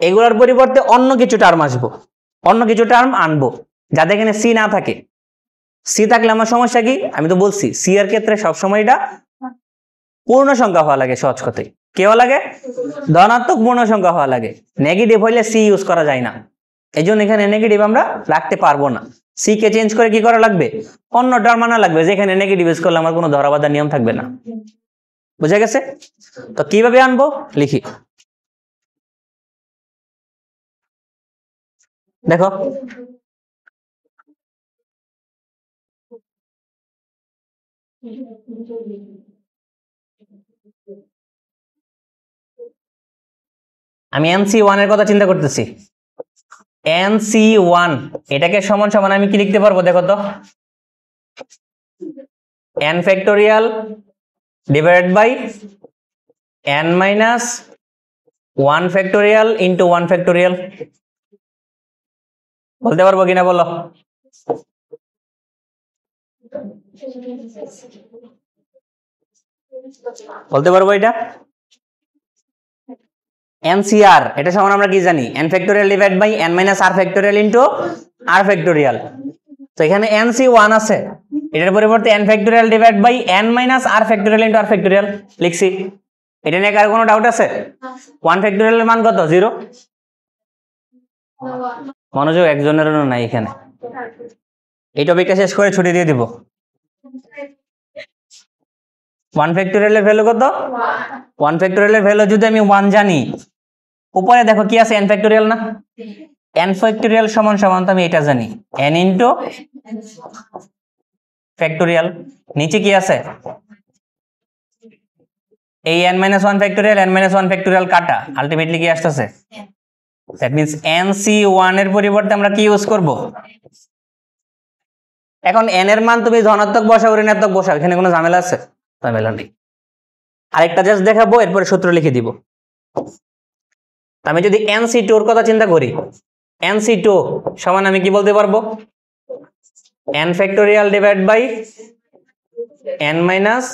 এগুলার পরিবর্তে অন্য কিছু টার্ম আসবো, অন্য কিছু টার্ম আনবো যাতে এখানে সি না থাকে। সি থাকলে আমার সমস্যা কি? আমি তো বলছি সি এর ক্ষেত্রে সবসময় এটা পূর্ণ সংখ্যা হওয়া লাগে। সহজ কথাই কি হওয়া লাগে? ধনাত্মক পূর্ণ সংখ্যা হওয়া লাগে। নেগেটিভ হইলে সি ইউজ করা যায় না। এই জন্য এখানে নেগেটিভ আমরা রাখতে পারবো না। সি কে চেঞ্জ করে কি করা লাগবে, অন্য টার্ম আনা লাগবে, যেখানে নেগেটিভ ইউজ করলে আমার কোনো ধরা বাঁধা নিয়ম থাকবে না। বুঝা গেছে? তো কিভাবে আনবো লিখি, দেখো আমি NC1 এর কথা চিন্তা করতেছি। NC1 এটাকে সমান সমান আমি কি লিখতে পারবো দেখো তো, n factorial divided by n minus 1 factorial into 1 factorial. বলতে পারবো কিনা বলো? বলতে পারবো এটা? NCR এটা সমান আমরা কি জানি, n factorial divide by n minus r factorial into r factorial. তো এখানে NC1 আছে, এটার পরিবর্তে n factorial divide by n minus r factorial into r factorial লিখছি। এটা নিয়ে কার কোনো ডাউট আছে? 1 ফ্যাক্টোরিয়ালের মান কত? 0। মনোযোগ একজনেরও নাই এখানে। এই টপিকটা শেষ করে ছুটি দিয়ে দিব। 1 ফ্যাক্টোরিয়ালের ভ্যালু কত? 1 ফ্যাক্টোরিয়ালের ভ্যালু যদি আমি 1 জানি, উপরে দেখো কি আছে, n ফ্যাক্টোরিয়াল না? n ফ্যাক্টোরিয়াল সমান সমান তো আমি এটা জানি, n ইনটু ফ্যাক্টোরিয়াল। নিচে কি আছে? এই n minus 1 factorial, n minus 1 factorial কাটা, আলটিমেটলি কি আসতেছে? দ্যাট মিন্স NC1 এর পরিবর্তে আমরা কি ইউজ করব? এখন n এর মান তুমি ধনাত্মক বসাও ঋণাত্মক বসাও, এখানে কোনো ঝামেলা আছে? ঝামেলা নেই। আরেকটা জাস্ট দেখাবো, এরপরে সূত্র লিখে দিব। আমি যদি NC2 এর কথা চিন্তা করি, NC2 সমান আমি কি বলতে পারবো, n factorial divide by n minus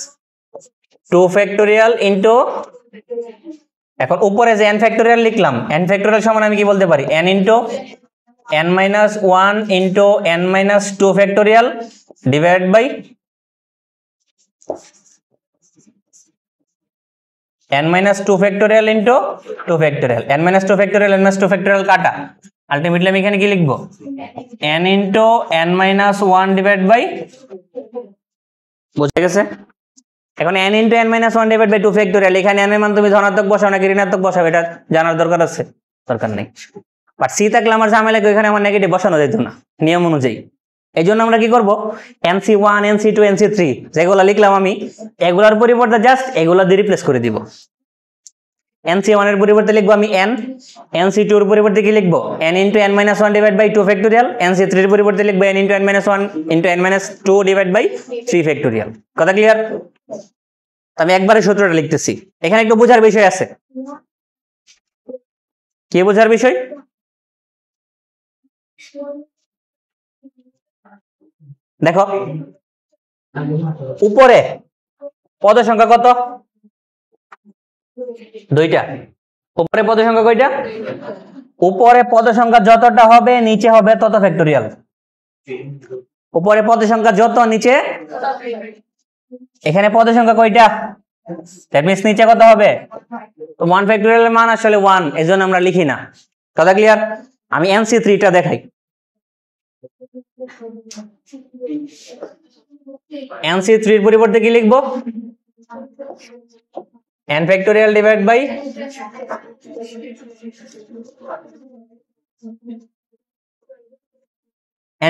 2 factorial into, এখন উপরে যে n ফ্যাক্টোরিয়াল লিখলাম, n ফ্যাক্টোরিয়াল সমান আমি কি বলতে পারি, n into n minus 1 into n minus 2 factorial divide by n minus 2 factorial into 2 factorial. n minus 2 factorial, n minus 2 factorial কাটা, আলটিমেটলি আমি এখানে কি লিখবো, n into n minus 1 divide by, বুঝে গেছে? এখন n into n minus 1 divide by 2 factorial, এখানে n এর মান তুমি ধনাত্মক বসাও নাকি ঋণাত্মক বসাও এটা জানার দরকার আছে? দরকার নেই। বাট সি থাকলে আমার ঝামেলা, এখানে আমার নেগেটিভ বসানো যেত না নিয়ম অনুযায়ী। এই জন্য আমরা কি করব, NC1 NC2 NC3 যেগুলো লিখলাম আমি, এগুলোর পরিবর্তে জাস্ট এগুলো দিয়ে রিপ্লেস করে দিব। NC1 এর পরিবর্তে লিখবো আমি n, NC2 এর পরিবর্তে কি লিখবো, n into n minus 1 divide by 2 factorial, NC3 এর পরিবর্তে লিখবো n into n minus 1 into n minus 2 divide by 3 factorial. কথা ক্লিয়ার? আমি একবারে সূত্রটা লিখতেছি, এখানে একটু বোঝার বিষয় আছে। কি বোঝার বিষয়? দেখো উপরে পদ সংখ্যা কত? 2টা। উপরে পদ সংখ্যা কয়টা? উপরে পদ সংখ্যা যতটা হবে নিচে হবে তত ফ্যাক্টোরিয়াল। উপরে পদ সংখ্যা যত, নিচে, এখানে পদ সংখ্যা কয়টা? দ্যাট মিন্স নিচে কত হবে? তো 1 ফ্যাক্টোরিয়ালের মান আসলে 1, এজন্য আমরা লিখি না। কথা ক্লিয়ার? আমি NC3 টা দেখাই। NC3 এর পরিবর্তে কি লিখবো, n factorial divide by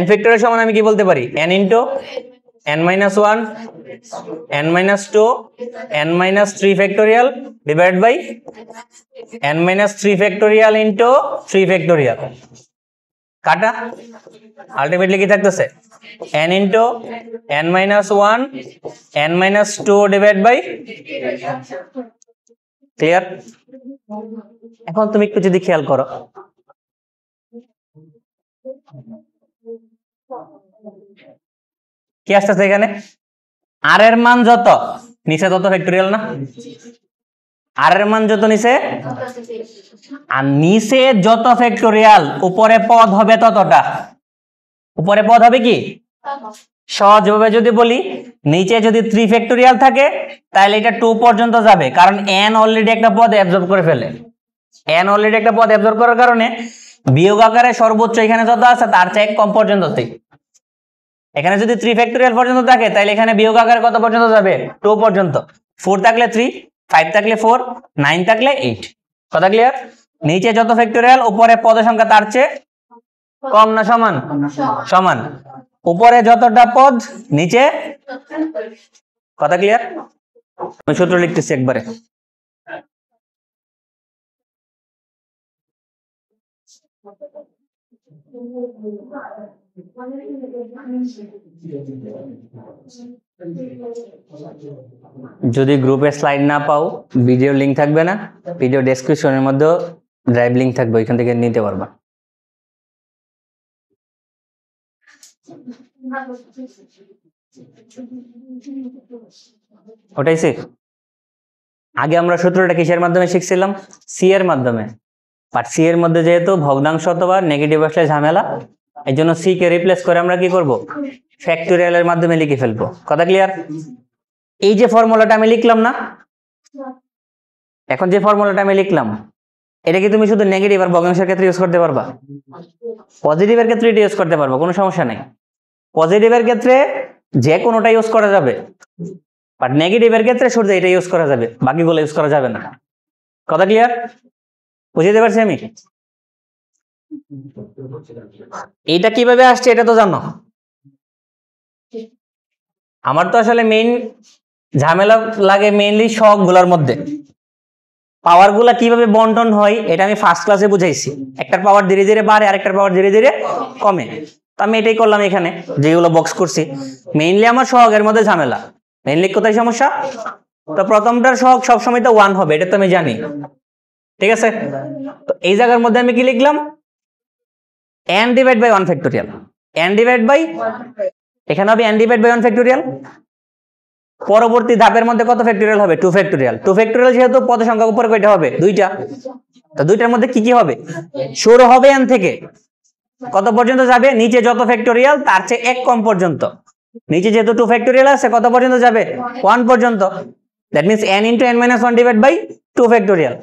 n factorial সমান আমি কি বলতে পারি, n into n minus 1 n minus 2 n minus 3 factorial divide by n minus 3 factorial into 3 factorial কাটা, আলটিমেটলি কি থাকতেছে, n into n minus 1 n minus 2 divide by, clear? এখন তুমি একটু যদি খেয়াল করো, কি আসতেছে এখানে, আর এর মান যত নিচে তত ফ্যাক্টোরিয়াল না? আর এর মান যত নিচে, আর নিচে যত ফ্যাক্টোরিয়াল উপরে পদ হবে ততটা। উপরে পদ হবে কি, সহজভাবে যদি বলি, নিচে যদি 3 ফ্যাক্টোরিয়াল থাকে তাহলে এটা 2 পর্যন্ত যাবে, কারণ n অলরেডি একটা পদ অ্যাবজর্ব করে ফেলে। n অলরেডি একটা পদ অ্যাবজর্ব করার কারণে বিয়োগ আকারে সর্বোচ্চ এখানে যত আছে তার চেয়ে এক কম পর্যন্ত। এখানে যদি 3 ফ্যাক্টোরিয়াল পর্যন্ত থাকে তাহলে এখানে বিয়োগ আকারে কত পর্যন্ত যাবে? 2 পর্যন্ত। 4 থাকলে 3, 5 থাকলে 4, 9 থাকলে 8। কথা ক্লিয়ার? নিচে যত ফ্যাক্টোরিয়াল উপরে পদ সংখ্যা তার চেয়ে কম না সমান? সমান। উপরে যতটা পদ নিচে, কথা ক্লিয়ার? আমি সূত্র লিখতেছি একবারে। যদি গ্রুপে স্লাইড না পাও, ভিডিও লিংক থাকবে না, ভিডিও ডেসক্রিপশনের মধ্যে ড্রাইভ লিংক থাকবে, ওইখান থেকে নিতে পারবা। ওটাইছে। আগে আমরা সূত্রটা কিসের মাধ্যমে শিখছিলাম? সি এর মাধ্যমে। বাট সি এর মধ্যে যেহেতু ভগ্নাংশ অথবা নেগেটিভ আসলে ঝামেলা, এই জন্য সি কে রিপ্লেস করে আমরা কি করব? ফ্যাক্টোরিয়ালের মাধ্যমে লিখে ফেলবো। কথা ক্লিয়ার? এই যে ফর্মুলাটা আমি লিখলাম না, এখন যে ফর্মুলাটা আমি লিখলাম, এটা কি তুমি শুধু নেগেটিভ আর ভগ্নাংশের ক্ষেত্রে ইউজ করতে পারবা? পজিটিভের ক্ষেত্রে এটা ইউজ করতে পারবা, কোনো সমস্যা নেই। পজিটিভের ক্ষেত্রে যে কোনোটা ইউজ করা যাবে, বাট নেগেটিভের ক্ষেত্রে শুধু এটা ইউজ করা যাবে, বাকিগুলো ইউজ করা যাবে না। কথা ক্লিয়ার? বুঝতে পারছি আমি? এইটা কিভাবে আসছে এটা তো জানো। আমার তো আসলে মেইন ঝামেলা লাগে মেইনলি সবগুলোর মধ্যে পাওয়ার গুলা কিভাবে বন্টন হয়, এটা আমি ফার্স্ট ক্লাসে বুঝাইছি। একটার পাওয়ার ধীরে ধীরে বাড়ে, আরেকটার পাওয়ার ধীরে ধীরে কমে। তো আমি এটাই করলাম এখানে, যেগুলো বক্স করছি। মেইনলি আমার সহগের মধ্যে ঝামেলা। মেইনলি কোথায় সমস্যা? তো প্রথমটার সহগ সবসময় তো 1 হবে, এটা তো আমি জানি, ঠিক আছে? তো এই জায়গার মধ্যে আমি কি লিখলাম? n divide by 1 factorial. n divide by, এখানে হবে n ডিভাইড বাই 1 ফ্যাক্টোরিয়াল। পরবর্তী ধাপের মধ্যে কত ফ্যাক্টোরিয়াল হবে? 2 ফ্যাক্টোরিয়াল। 2 ফ্যাক্টোরিয়াল যেহেতু পদ সংখ্যা উপরে কয়টা হবে? 2টা। তো 2টার মধ্যে কি কি হবে? শুরু হবে n থেকে, কত পর্যন্ত যাবে? নিচে যত ফ্যাক্টোরিয়াল তার চেয়ে 1 কম পর্যন্ত। নিচে যেহেতু 2 ফ্যাক্টোরিয়াল আছে, কত পর্যন্ত যাবে? 1 পর্যন্ত। That means n into n minus 1 divide by 2 factorial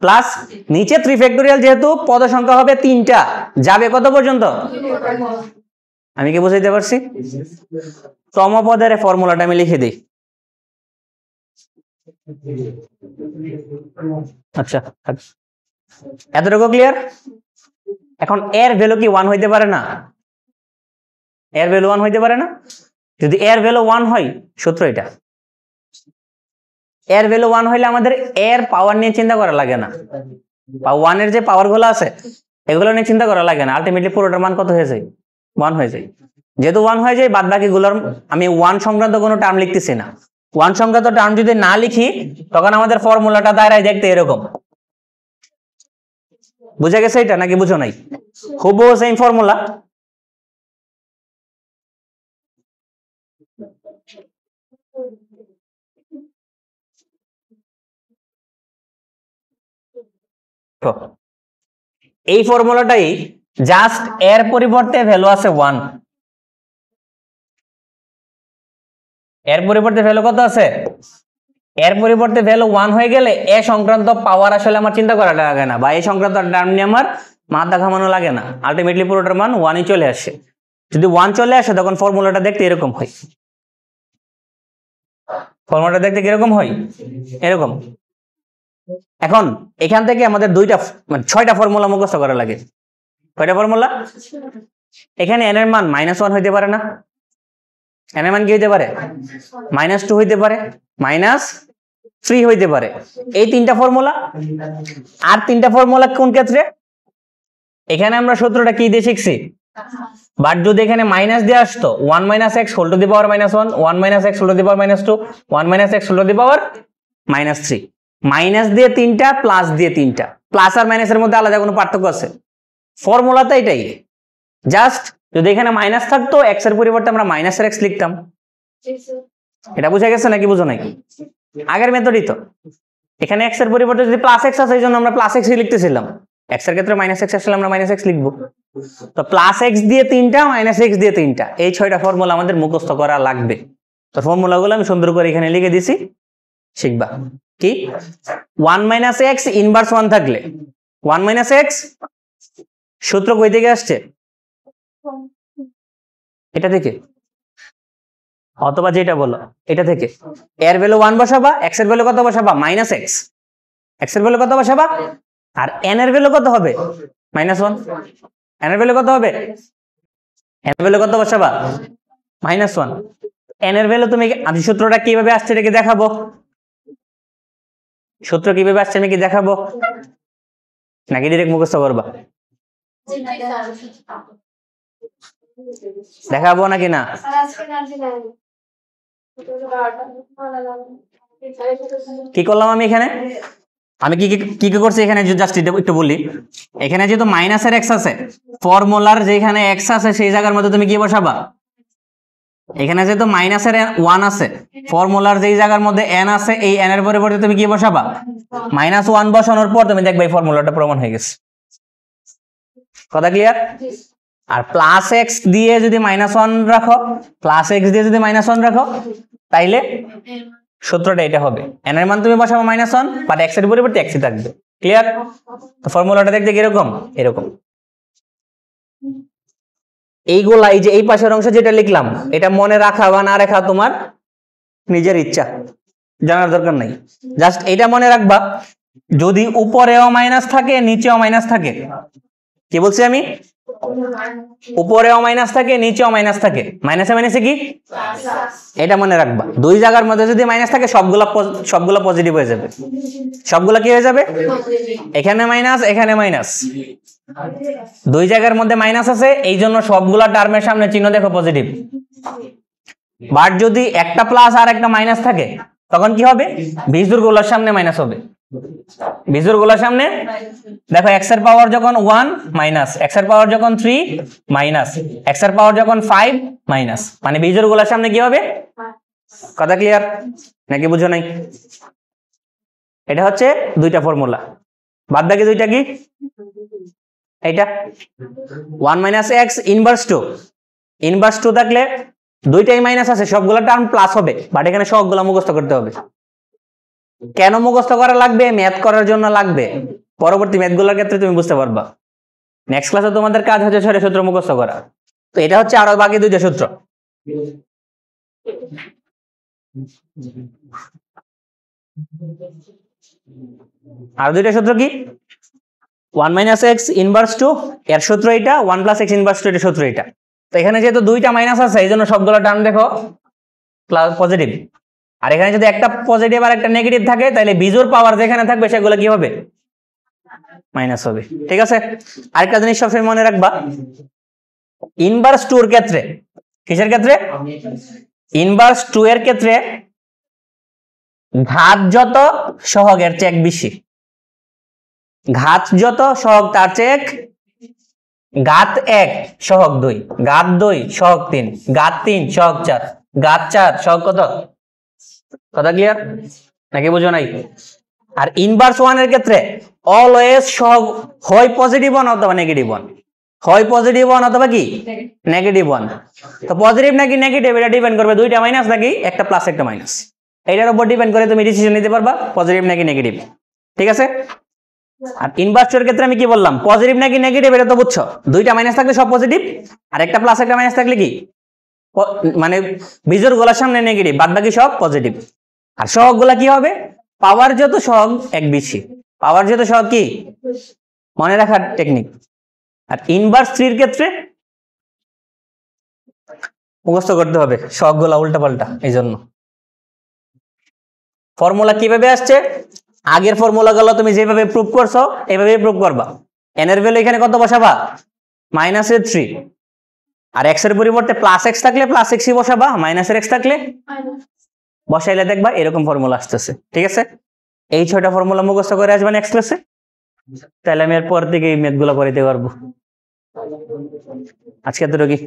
plus নিচে 3 ফ্যাক্টোরিয়াল, যেহেতু পদ সংখ্যা হবে 3টা, যাবে কত পর্যন্ত? আমি কি বুঝাইতে পারছি? সমপদের ফর্মুলাটা আমি লিখে দিই। আচ্ছা, এতটুকু ক্লিয়ার? এখন এর ভ্যালু কি 1 হইতে পারে না? এর ভ্যালু 1 হইতে পারে না? যদি এর ভ্যালু 1 হয়, সূত্র এটা। এর ভ্যালু 1 হইলে আমাদের এর পাওয়ার নিয়ে চিন্তা করা লাগে না, বা 1 এর যে পাওয়ার গুলো আছে এগুলো নিয়ে চিন্তা করা লাগে না। আলটিমেটলি পুরোটার মান কত হয়ে যায়? 1 হয়ে যায়। যেহেতু 1 হয়ে যায়, বাদ বাকি গুলোর আমি 1 সংক্রান্ত কোনো টার্ম লিখতেছি না। 1 সংক্রান্ত টার্ম যদি না লিখি, তখন আমাদের ফর্মুলাটা দাঁড়ায় দেখতে এরকম। বুঝা গেছে এটা নাকি বুঝো নাই? হুবহু সেম ফর্মুলা। এই ফর্মুলাটাই জাস্ট এর পরিবর্তে ভ্যালু আছে 1, এর পরিবর্তে ভ্যালু কত আছে? এর পরিবর্তে ভ্যালু 1 হয়ে গেলে এ সংক্রান্ত পাওয়ার আসলে আমার চিন্তা করা লাগে না, বা এই সংক্রান্ত টার্ম নিয়ে আমার মাথা ঘামানো লাগে না। আলটিমেটলি পুরোটার মান 1ই চলে আসে। যদি 1 চলে আসে, তখন ফর্মুলাটা দেখতে এরকম হয়। ফর্মুলাটা দেখতে কিরকম হয়? এরকম। এখন এখান থেকে আমাদের 6টা ফর্মুলা মুখস্থ করা লাগে। কয়টা ফর্মুলা? এখানে n এর মান -1 হইতে পারে না? n এর মান কি হইতে পারে? -2 হইতে পারে, -3 হইতে পারে। এই 3টা ফর্মুলা। আর 3টা ফর্মুলা কোন ক্ষেত্রে? এখানে আমরা সূত্রটা কি দিয়ে শিখছি? বাট যদি এখানে মাইনাস দিয়ে আসতো, 1 - x whole to the power -1, 1 - x whole to the power -2, 1 - x whole to the power -3। Minus দিয়ে 3টা, প্লাস দিয়ে 3টা। প্লাস আর মাইনাসের মধ্যে আলাদা কোনো পার্থক্য আছে? ফর্মুলা তো এটাই। জাস্ট যদি এখানে মাইনাস থাকতো, x এর পরিবর্তে আমরা -x লিখতাম। এটা বুঝা গেছে নাকি বুঝো নাই? আগের মেথডই তো। এখানে x এর পরিবর্তে যদি +x আছে, এই জন্য আমরা +x লিখতেছিলাম। x এর ক্ষেত্রে -x আসলে আমরা -x লিখবো। তো +x দিয়ে 3টা, -x দিয়ে 3টা, এই 6টা ফর্মুলা আমাদের মুখস্থ করা লাগবে। তো ফর্মুলাগুলো আমি সুন্দর করে এখানে লিখে দিছি, শিখবা। কি? 1 - x ইনভার্স 1 থাকলে 1 - x সূত্র কই থেকে আসছে? এটা থেকে, অথবা যেটা বলো এটা থেকে। এর ভ্যালু 1 বসাবা, x এর ভ্যালু কত বসাবা? -x। x এর ভ্যালু কত বসাবা? আর n এর ভ্যালু কত হবে? -1। n এর ভ্যালু কত হবে? n এর ভ্যালু কত বসাবা? -1। n এর ভ্যালু তুমি, আমি সূত্রটা কিভাবে আসছে এটা কি দেখাবো? সূত্র কিভাবে আসছে আমি কি দেখাবো, নাকি ডাইরেক্ট মুখস্থ করবা? দেখাবো নাকি না? কি করলাম আমি এখানে? আমি কি কি করছি এখানে জাস্ট একটু বলি। এখানে যেহেতু মাইনাসের x আছে, ফর্মুলার যেখানে x আছে সেই জায়গার মধ্যে তুমি কি বসাবা? এখানে যেহেতু মাইনাসের 1 আছে, ফর্মুলার যেই জায়গার মধ্যে n আছে এই n এর পরিবর্তে তুমি কি বসাবা? -1 বসানোর পর তুমি দেখবে এই ফর্মুলাটা প্রমাণ হয়ে গেছে। কথা ক্লিয়ার? আর প্লাস এক্স দিয়ে যদি -1 রাখো, প্লাস এক্স দিয়ে যদি -1 রাখো, তাইলে সূত্রটা এটা হবে। n এর মান তুমি বসাবো -1, বাট x এর পরিবর্তে x থাকবে। ক্লিয়ার? তো ফর্মুলাটা দেখতে কিরকম? এরকম। এইগুলা, এই যে এই পাশের অংশ যেটা লিখলাম, এটা মনে রাখা বা না রাখা তোমার নিজের ইচ্ছা, জানার দরকার নাই। জাস্ট এটা মনে রাখবা, যদি উপরেও মাইনাস থাকে নিচেও মাইনাস থাকে, কি বলছি আমি? উপরেও মাইনাস থাকে নিচেও মাইনাস থাকে, মাইনাসে মাইনাসে কি? এটা মনে রাখবা। দুই জায়গার মধ্যে যদি মাইনাস থাকে সবগুলা পজিটিভ হয়ে যাবে। সবগুলা কি হয়ে যাবে? এখানে মাইনাস, এখানে মাইনাস, দুই জায়গার মধ্যে মাইনাস আছে, এই জন্য সবগুলা টার্মের সামনে চিহ্ন দেখো পজিটিভ। বাট যদি একটা প্লাস আর একটা মাইনাস থাকে, তখন কি হবে? বিজোড়গুলোর সামনে মাইনাস হবে। বিজোড়গুলোর সামনে দেখো, x এর পাওয়ার যখন 1 মাইনাস, x এর পাওয়ার যখন 3 মাইনাস, x এর পাওয়ার যখন 5 মাইনাস, মানে বিজোড়গুলোর সামনে কি হবে? কথা ক্লিয়ার নাকি বুঝো নাই? এটা হচ্ছে দুইটা ফর্মুলা। বাদ বাকি দুইটা কি? এইটা 1 - x ইনভার্স 2। ইনভার্স 2 থাকলে দুইটাই মাইনাস আছে, সবগুলা টার্ম প্লাস হবে, বাট এখানে সবগুলা মুখস্থ করতে হবে। কেন মুখস্থ করা লাগবে? ম্যাথ করার জন্য লাগবে। পরবর্তী ম্যাথগুলোর ক্ষেত্রে তুমি বুঝতে পারবা। নেক্সট ক্লাসে তোমাদের কাজ হচ্ছে 6 সূত্র মুখস্থ করা। তো এটা হচ্ছে আরো বাকি দুইটা সূত্র। আর দুইটা সূত্র কি? 1 - x ইনভার্স 2 এর সূত্র এটা, 1 + x ইনভার্স 2 এর সূত্র এটা। তো এখানে যেহেতু দুইটা মাইনাস আছে, এই জন্য সবগুলো টার্ম দেখো পজিটিভ। আর এখানে যদি একটা পজিটিভ আর একটা নেগেটিভ থাকে, তাহলে বিজোড় পাওয়ার যেখানে থাকবে সেগুলো কি হবে? মাইনাস হবে। ঠিক আছে? আরেকটা জিনিস সবসময় মনে রাখবা, ইনভার্স 2 এর ক্ষেত্রে, কিসের ক্ষেত্রে? ইনভার্স 2 এর ক্ষেত্রে ঘাত যত সহগের চেয়ে 1 বেশি। ঘাত যত সহগ তার চেয়ে ঘাত 1 সহগ 2, ঘাত 2 সহগ 3, ঘাত 3 সহগ 4, ঘাত 4 সহগ কত? কথা ক্লিয়ার নাকি বুঝো নাই? আর ইনভার্স 1 এর ক্ষেত্রে অলওয়েজ সহগ হয় পজিটিভ 1 অথবা নেগেটিভ 1, হয় পজিটিভ 1 অথবা কি নেগেটিভ 1। তো পজিটিভ নাকি নেগেটিভ এটা ডিপেন্ড করবে দুইটা মাইনাস নাকি একটা প্লাস একটা মাইনাস, এইটার উপর ডিপেন্ড করে তুমি ডিসিশন নিতে পারবা পজিটিভ নাকি নেগেটিভ। ঠিক আছে? আর ইনভার্স এর ক্ষেত্রে আমি কি বললাম? পজিটিভ নাকি নেগেটিভ এটা তো বুঝছো, দুইটা মাইনাস থাকলে সব পজিটিভ, আর একটা প্লাস একটা মাইনাস থাকলে কি মানে বিজোড় গুলোর সামনে নেগেটিভ, বাদ বাকি সব পজিটিভ। আর সহগ গুলা কি হবে? পাওয়ার যত সহগ 1 বেশি, পাওয়ার যত সহগ কি মনে রাখার টেকনিক। আর ইনভার্স 3 এর ক্ষেত্রে মুখস্থ করতে হবে সহগ গুলা উল্টা পাল্টা, এই জন্য। ফর্মুলা কিভাবে আসছে? আগের ফর্মুলা গুলো তুমি যেভাবে প্রুভ করছো এইভাবে প্রুভ করবা। n এর ভ্যালু এখানে কত বসাবা? -3। আর x এর পরিবর্তে প্লাস x থাকলে প্লাস x বসাবা, মাইনাসের x থাকলে বসাইলে দেখবা এরকম ফর্মুলা আসতেছে। ঠিক আছে? এই 6টা ফর্মুলা মুখস্থ করে আসবা নেক্সট ক্লাসে, তাহলে আমি এরপর থেকে এই ম্যাথগুলো করাইতে পারবো। আজকে এতটুকুই।